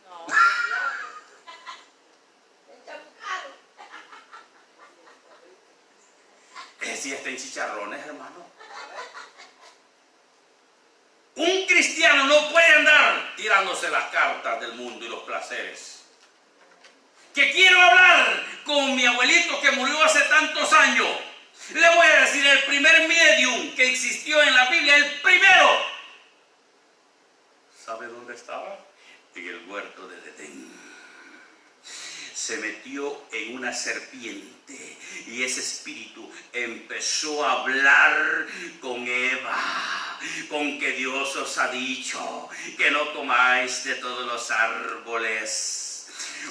No. Si está en chicharrones, hermano. Un cristiano no puede andar tirándose las cartas del mundo y los placeres. Que quiero hablar con mi abuelito que murió hace tantos años. Le voy a decir, el primer medium que existió en la Biblia, el primero. ¿Sabe dónde estaba? En el huerto de Edén. Se metió en una serpiente y ese espíritu empezó a hablar con Eva, con que Dios os ha dicho que no comáis de todos los árboles.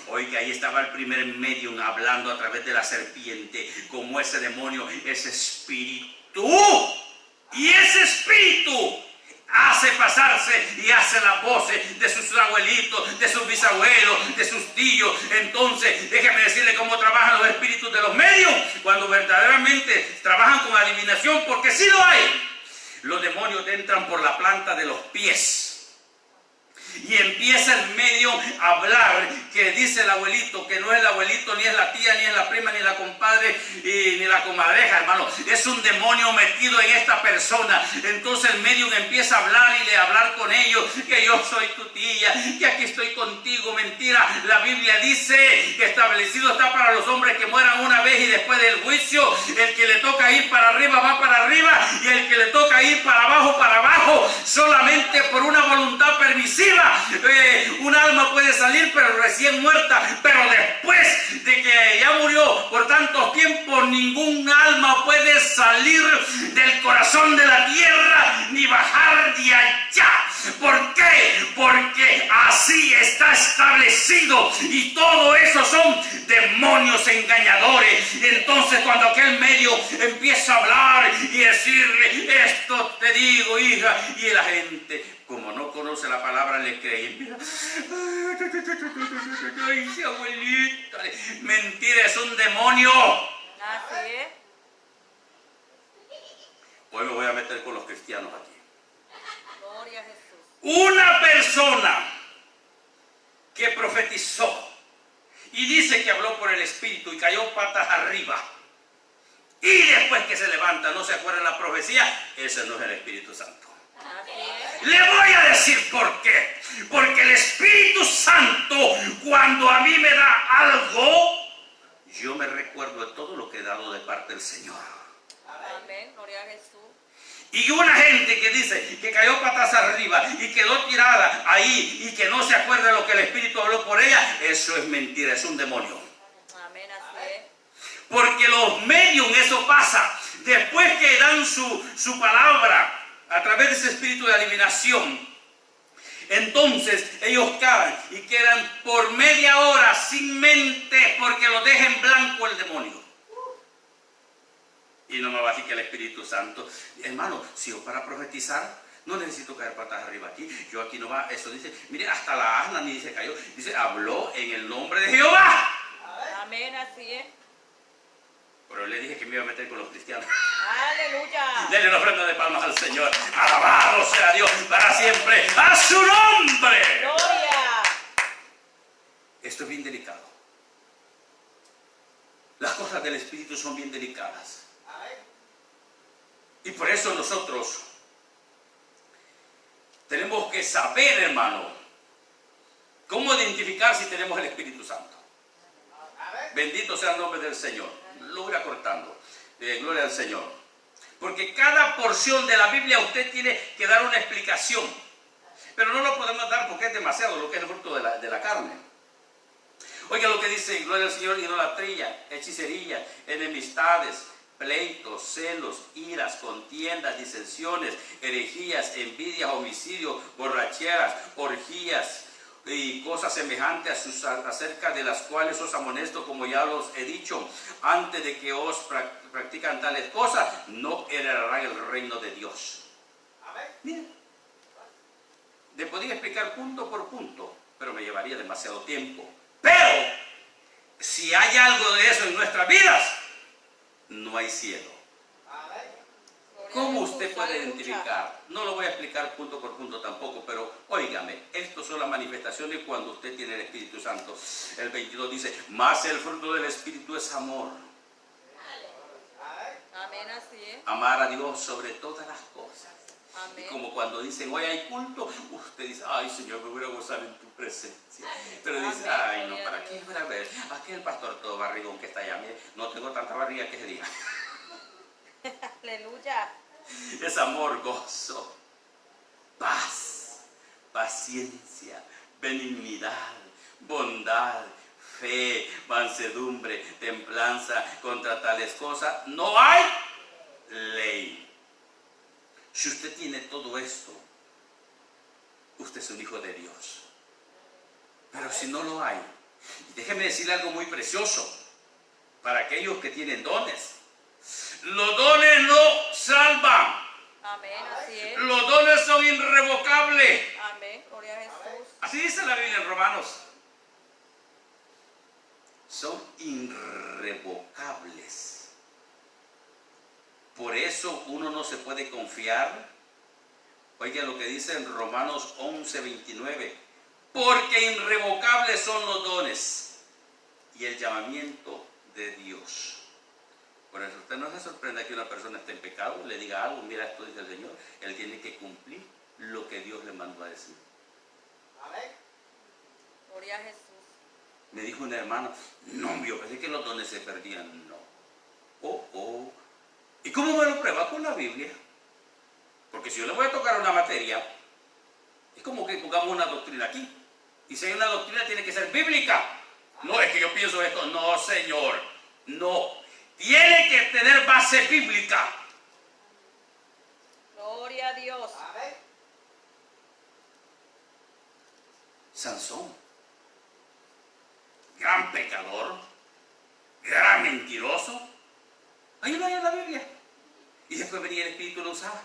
Oiga, ahí estaba el primer medium hablando a través de la serpiente, como ese demonio, ese espíritu. Y ese espíritu hace pasarse y hace las voces de sus abuelitos, de sus bisabuelos, de sus tíos. Entonces, déjeme decirle cómo trabajan los espíritus de los medios cuando verdaderamente trabajan con adivinación, porque sí lo hay. Los demonios entran por la planta de los pies. Y empieza el medio a hablar, que dice el abuelito, que no es el abuelito, ni es la tía, ni es la prima, ni la compadre, ni la comadreja, hermano. Es un demonio metido en esta persona. Entonces el medio empieza a hablar y le hablar con ellos, que yo soy tu tía, que aquí estoy contigo. Mentira, la Biblia dice que establecido está para los hombres que mueran una vez y después del juicio, el que le toca ir para arriba va para arriba y el que le toca ir para abajo, solamente por una voluntad permisiva. Un alma puede salir pero recién muerta, pero después de que ya murió por tantos tiempos, ningún alma puede salir del corazón de la tierra ni bajar de allá. ¿Por qué? Porque así está establecido, y todo eso son demonios engañadores. Entonces cuando aquel medio empieza a hablar y decirle, esto te digo, hija, y la gente, como no conoce la palabra, le cree. Mira, ay, abuelita, mentira, es un demonio. Así es. Hoy me voy a meter con los cristianos aquí. Gloria a Jesús. Una persona que profetizó y dice que habló por el Espíritu y cayó patas arriba y después que se levanta no se acuerda de la profecía, ese no es el Espíritu Santo. Así es. Le voy a decir por qué. Porque el Espíritu Santo, cuando a mí me da algo, yo me recuerdo de todo lo que he dado de parte del Señor. Amén. Gloria a Jesús. Y una gente que dice que cayó patas arriba y quedó tirada ahí y que no se acuerda de lo que el Espíritu habló por ella, eso es mentira, es un demonio. Amén. Así es. Porque los medios, eso pasa. Después que dan su palabra a través de ese espíritu de adivinación, entonces ellos caen y quedan por media hora sin mente porque los deja en blanco el demonio. Y no me va a decir que el Espíritu Santo, hermano, si yo para profetizar no necesito caer patas arriba aquí, yo aquí no va, eso dice, mire, hasta la asna ni se cayó, dice, habló en el nombre de Jehová. Amén. Así es. Pero le dije que me iba a meter con los cristianos. Aleluya. Denle una ofrenda de palmas al Señor. Alabado sea Dios para siempre. ¡A su nombre! Gloria. Esto es bien delicado. Las cosas del Espíritu son bien delicadas. Y por eso nosotros tenemos que saber, hermano, cómo identificar si tenemos el Espíritu Santo. Bendito sea el nombre del Señor. Lo voy acortando. Gloria al Señor. Porque cada porción de la Biblia usted tiene que dar una explicación. Pero no lo podemos dar porque es demasiado lo que es el fruto de la carne. Oiga lo que dice, gloria al Señor, idolatría, hechicería, enemistades, pleitos, celos, iras, contiendas, disensiones, herejías, envidias, homicidios, borracheras, orgías y cosas semejantes acerca de las cuales os amonesto, como ya los he dicho, antes de que os practican tales cosas, no heredarán el reino de Dios. Miren, le podría explicar punto por punto, pero me llevaría demasiado tiempo. Pero, si hay algo de eso en nuestras vidas, no hay cielo. ¿Cómo usted puede identificar? No lo voy a explicar punto por punto tampoco, pero óigame, estas son las manifestaciones cuando usted tiene el Espíritu Santo. El 22 dice, más el fruto del Espíritu es amor. Amén. Así es. Amar a Dios sobre todas las cosas. Amén. Y como cuando dicen, hoy hay culto, usted dice, ay Señor, me voy a gozar en tu presencia. Pero dice, ay no, ¿para qué? Para ver, aquí el pastor todo barrigón que está allá, mire, no tengo tanta barriga que se diga. Aleluya. Es amor, gozo, paz, paciencia, benignidad, bondad, fe, mansedumbre, templanza. Contra tales cosas no hay ley. Si usted tiene todo esto, usted es un hijo de Dios. Pero si no lo hay, déjeme decirle algo muy precioso para aquellos que tienen dones. Los dones no salvan. Amén. Así es. Los dones son irrevocables. Amén. Gloria a Jesús. Así dice la Biblia en Romanos. Son irrevocables. Por eso uno no se puede confiar. Oiga lo que dice en Romanos 11:29. Porque irrevocables son los dones y el llamamiento de Dios. Por eso usted no se sorprenda que una persona esté en pecado, le diga algo, mira esto dice el Señor, él tiene que cumplir lo que Dios le mandó a decir. Gloria a Jesús. Me dijo una hermana, no, yo pensé que los dones se perdían. No. ¿Y cómo me lo prueba? Con la Biblia. Porque si yo le voy a tocar una materia, es como que pongamos una doctrina aquí. Y si hay una doctrina tiene que ser bíblica. No es que yo pienso esto, no Señor, no. Tiene que tener base bíblica. Gloria a Dios. Sansón, gran pecador, gran mentiroso. Ahí lo hay en la Biblia. Y después venía el Espíritu y lo usaba.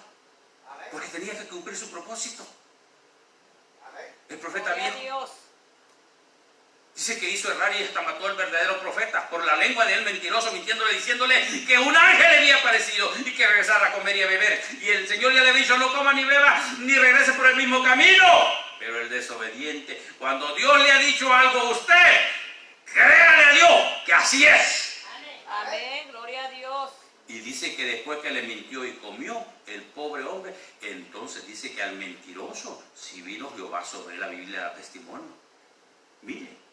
Porque tenía que cumplir su propósito. El profeta Gloria a viejo Dios. Dice que hizo errar y hasta mató al verdadero profeta por la lengua de él mentiroso, mintiéndole, diciéndole que un ángel le había aparecido y que regresara a comer y a beber. Y el Señor ya le había dicho: no coma ni beba, ni regrese por el mismo camino. Pero el desobediente, cuando Dios le ha dicho algo a usted, créale a Dios que así es. Amén, gloria a Dios. Y dice que después que le mintió y comió el pobre hombre, entonces dice que al mentiroso si vino Jehová sobre la Biblia da testimonio. Mire,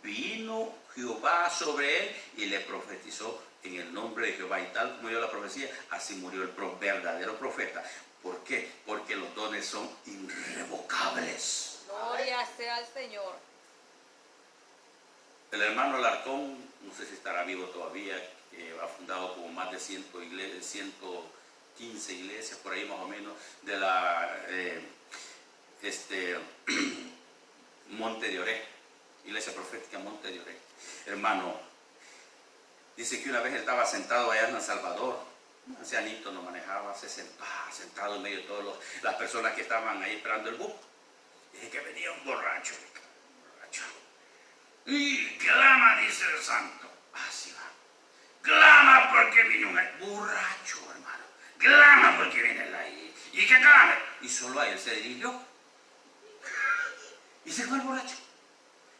vino Jehová sobre él y le profetizó en el nombre de Jehová, y tal como dio la profecía, así murió el verdadero profeta. ¿Por qué? Porque los dones son irrevocables. Gloria sea al Señor. El hermano Alarcón, no sé si estará vivo todavía, ha fundado como más de 115 iglesias, por ahí más o menos, de la Monte de Oré, Iglesia Profética Monte de Oré. Hermano, dice que una vez él estaba sentado allá en El Salvador, un ancianito no manejaba, se sentaba sentado en medio de todas las personas que estaban ahí esperando el bus. Dice que venía un borracho. Y clama, dice el santo. Así va. Clama porque viene un borracho, hermano. Clama porque viene él ahí. Y que clame. Y solo a él se dirigió. Y se fue el borracho.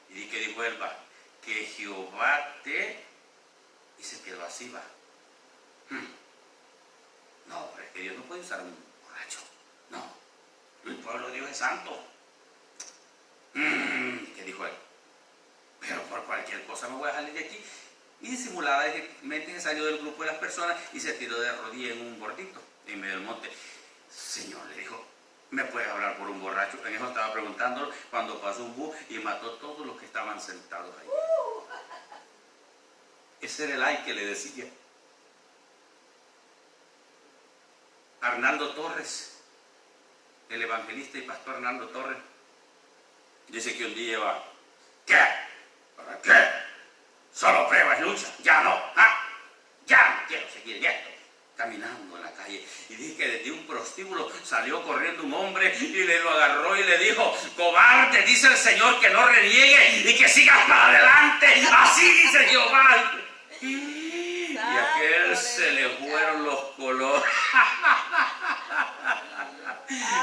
Y que dijo él: va, que Jehová te... Y se quedó así, va. No, pero es que Dios no puede usar un borracho. No. El pueblo de Dios es santo. ¿Qué dijo él? Pero por cualquier cosa me voy a salir de aquí. Y disimuladamente se salió del grupo de las personas y se tiró de rodillas en un bordito en medio del monte. Señor, le dijo: ¿me puedes hablar por un borracho? En eso estaba preguntándolo cuando pasó un bus y mató a todos los que estaban sentados ahí. Ese era el ay que le decía. Arnaldo Torres, el evangelista y pastor Arnaldo Torres, dice que un día va: ¿qué? ¿Para qué? Solo pruebas, lucha, ya no, ya no quiero seguir en esto. Caminando en la calle, y dice que desde un prostíbulo salió corriendo un hombre y le lo agarró y le dijo: cobarde, dice el Señor que no reniegue y que sigas para adelante, así dice Jehová. Y a aquel se le fueron los colores.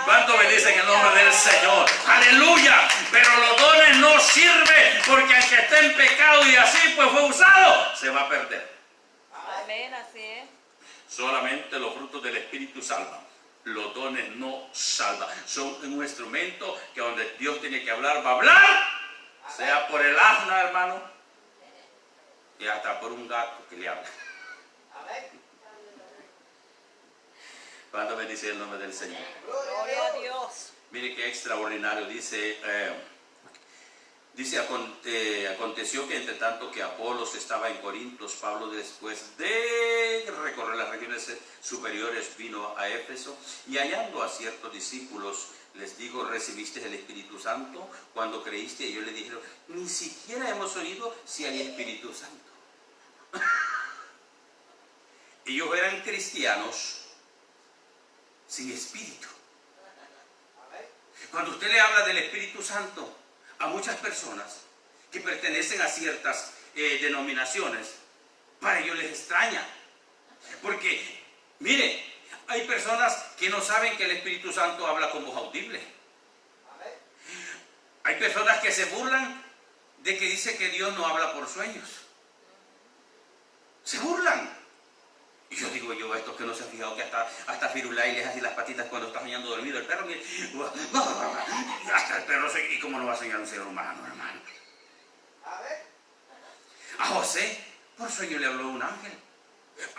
¿Cuánto bendicen el nombre del Señor? ¡Aleluya! Pero los dones no sirven, porque aunque esté en pecado y así pues fue usado, se va a perder. Amén, así es. Solamente los frutos del Espíritu salvan. Los dones no salvan. Son un instrumento que donde Dios tiene que hablar, va a hablar. Sea por el asna, hermano, y hasta por un gato que le habla. ¿Cuánto bendice el nombre del Señor? Gloria a Dios. Mire qué extraordinario. Dice, aconteció que entre tanto que Apolos estaba en Corintios, Pablo, después de recorrer las regiones superiores, vino a Éfeso, y hallando a ciertos discípulos les dijo: ¿recibiste el Espíritu Santo cuando creíste? Y ellos le dijeron: ni siquiera hemos oído si hay Espíritu Santo. Ellos eran cristianos sin espíritu. Cuando usted le habla del Espíritu Santo a muchas personas que pertenecen a ciertas denominaciones, para ellos les extraña. Porque, mire, hay personas que no saben que el Espíritu Santo habla con voz audible. Hay personas que se burlan de que dice que Dios no habla por sueños. Se burlan. Y yo digo, estos que no se han fijado que hasta Firulai les hace las patitas cuando está soñando dormido el perro, mire, hasta el perro y cómo no va a soñar un ser humano, hermano. A José por sueño le habló un ángel.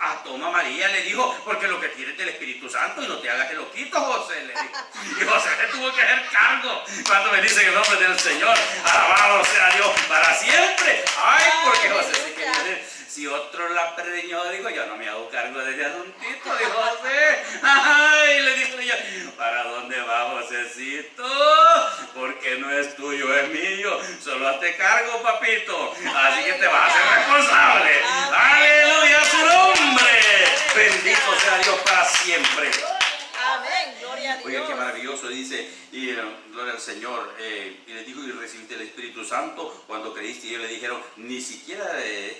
A Toma María le dijo: porque lo que tienes del Espíritu Santo, y no te hagas que lo quito, José, le dijo. Y José le tuvo que hacer cargo. Cuando me dicen el nombre del Señor, alabado sea Dios para siempre. Ay, porque José se quería. Si otro la preñó, dijo: yo no me hago cargo de ese asuntito, dijo José. Ay, le dijo ella: ¿para dónde va, Josecito? Porque no es tuyo, es mío. Solo hazte cargo, papito. Así que te vas a hacer responsable. Aleluya a su nombre. Bendito sea Dios para siempre. Amén, gloria a Dios. Oiga, qué maravilloso, dice, y gloria al Señor. Y le digo: y recibiste el Espíritu Santo cuando creíste. Y ellos le dijeron, ni siquiera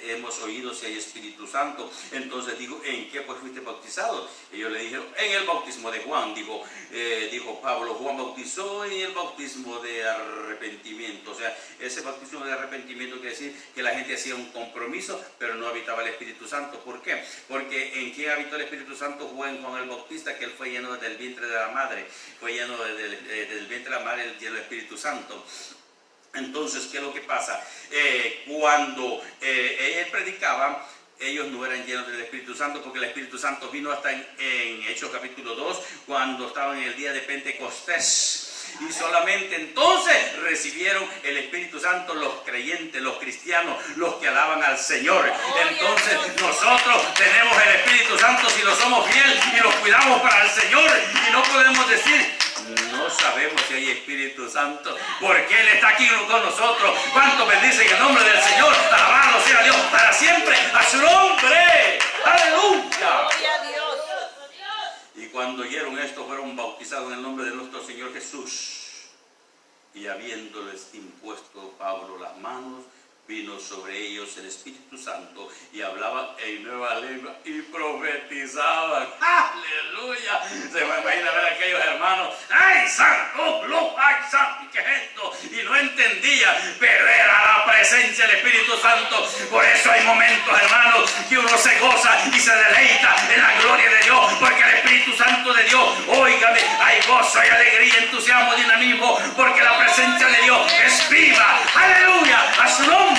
hemos oído si hay Espíritu Santo. Entonces dijo, ¿en qué pues fuiste bautizado? Ellos le dijeron, en el bautismo de Juan. Dijo Pablo, Juan bautizó en el bautismo de arrepentimiento. O sea, ese bautismo de arrepentimiento quiere decir que la gente hacía un compromiso, pero no habitaba el Espíritu Santo. ¿Por qué? Porque ¿en qué habitó el Espíritu Santo? Fue en Juan el Bautista, que él fue lleno del vientre de la madre. Fue lleno del vientre de la madre lleno del Espíritu Santo. Entonces, ¿qué es lo que pasa? Cuando él predicaba, ellos no eran llenos del Espíritu Santo, porque el Espíritu Santo vino hasta en Hechos capítulo 2, cuando estaban en el día de Pentecostés. Y solamente entonces recibieron el Espíritu Santo los creyentes, los cristianos, los que alaban al Señor. Entonces nosotros tenemos el Espíritu Santo si lo somos fiel y lo cuidamos para el Señor. Y no podemos decir, no sabemos si hay Espíritu Santo, porque Él está aquí con nosotros. ¿Cuánto bendicen el nombre del Señor? Alabado sea Dios para siempre, a su nombre. ¡Aleluya! Gloria a Dios. Y cuando oyeron esto, fueron bautizados en el nombre de nuestro Señor Jesús. Y habiéndoles impuesto Pablo las manos, vino sobre ellos el Espíritu Santo y hablaban en nueva lengua y profetizaban. ¡Aleluya! Se me imagina ver a aquellos hermanos. ¡Ay, santo! ¡Ay, santo! ¿Qué es esto? Y no entendía, pero era la presencia del Espíritu Santo. Por eso hay momentos, hermanos, que uno se goza y se deleita en la gloria de Dios, porque el Espíritu Santo de Dios, óigame, hay gozo, hay alegría, entusiasmo, dinamismo, porque la presencia de Dios es viva. ¡Aleluya! ¡A su nombre!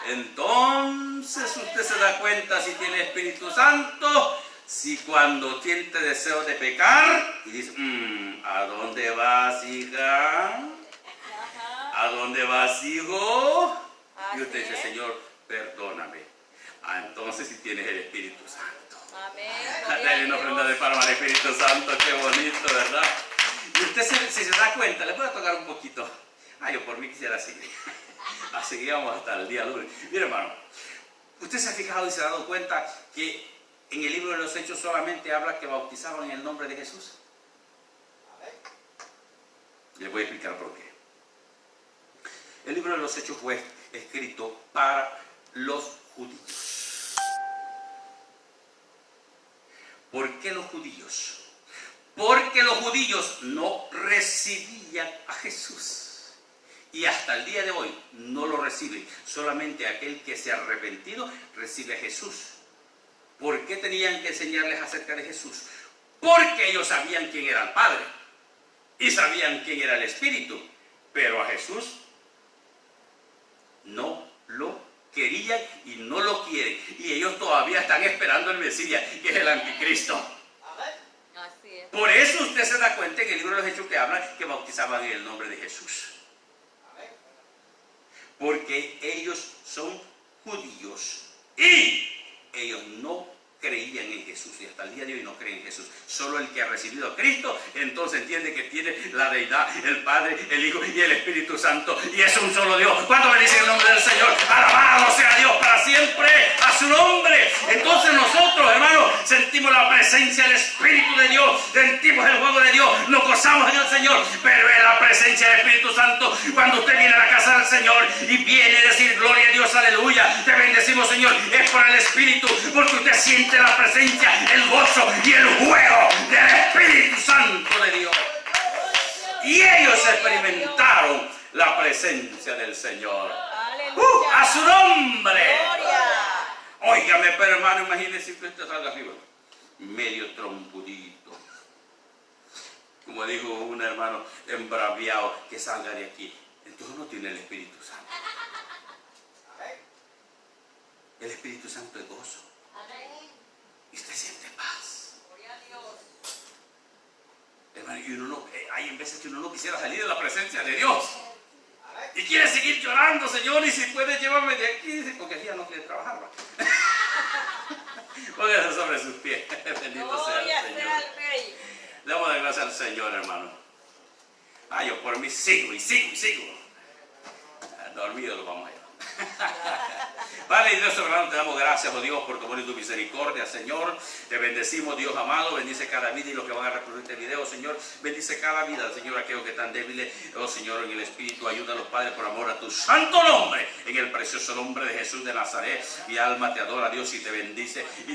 Entonces usted se da cuenta si tiene Espíritu Santo, si cuando siente deseo de pecar y dice, ¿a dónde vas, hija? ¿A dónde vas, hijo? Y usted dice, Señor, perdóname. Entonces si tienes el Espíritu Santo. Amén. Dale una ofrenda de palma al Espíritu Santo, qué bonito, ¿verdad? Y usted si se da cuenta, le voy a tocar un poquito. Yo por mí quisiera seguir. Seguíamos hasta el día lunes. Mire, hermano, usted se ha fijado y se ha dado cuenta que en el libro de los Hechos solamente habla que bautizaban en el nombre de Jesús. Les voy a explicar por qué. El libro de los Hechos fue escrito para los judíos. ¿Por qué los judíos? Porque los judíos no recibían a Jesús. Y hasta el día de hoy no lo reciben. Solamente aquel que se ha arrepentido recibe a Jesús. ¿Por qué tenían que enseñarles acerca de Jesús? Porque ellos sabían quién era el Padre. Y sabían quién era el Espíritu. Pero a Jesús no lo querían y no lo quieren. Y ellos todavía están esperando el Mesías, que es el Anticristo. Así es. Por eso usted se da cuenta en el libro de los Hechos que habla que bautizaban en el nombre de Jesús. Porque ellos son judíos y ellos no creían en Jesús y hasta el día de hoy no creen en Jesús. Solo el que ha recibido a Cristo entonces entiende que tiene la deidad, el Padre, el Hijo y el Espíritu Santo, y es un solo Dios. ¿Cuánto bendice el nombre del Señor? Alabado sea Dios para siempre, a su nombre. Entonces nosotros, hermanos, sentimos la presencia del Espíritu de Dios, sentimos el fuego de Dios, nos gozamos en el Señor, pero es la presencia del Espíritu Santo. Cuando usted viene a la casa del Señor y viene a decir gloria a Dios, aleluya, te bendecimos, Señor, es por el Espíritu, porque usted siente la presencia, el gozo y el fuego del Espíritu Santo de Dios. Y ellos experimentaron la presencia del Señor. ¡A su nombre! Óigame, pero hermano, imagínese que usted salga arriba, medio trompudito. Como dijo un hermano embraviado, que salga de aquí. Entonces no tiene el Espíritu Santo. El Espíritu Santo es gozo. Y usted siente paz. Hermano, y uno no, hay veces que uno no quisiera salir de la presencia de Dios. Y quiere seguir llorando, Señor, y si puede llevarme de aquí, porque aquí ya no quiere trabajar. Póngase sobre sus pies. Bendito sea el Señor. Le damos las gracias al Señor, hermano. Yo por mí sigo y sigo y sigo. Dormido lo vamos a llevar. Padre y Dios hermano, te damos gracias, oh Dios, por tu amor y tu misericordia, Señor. Te bendecimos, Dios amado. Bendice cada vida y los que van a reproducir este video, Señor. Bendice cada vida, Señor, aquellos que están débiles. Oh Señor, en el Espíritu, ayúdalos, Padre, por amor a tu santo nombre. En el precioso nombre de Jesús de Nazaret, mi alma te adora, Dios, y te bendice. Y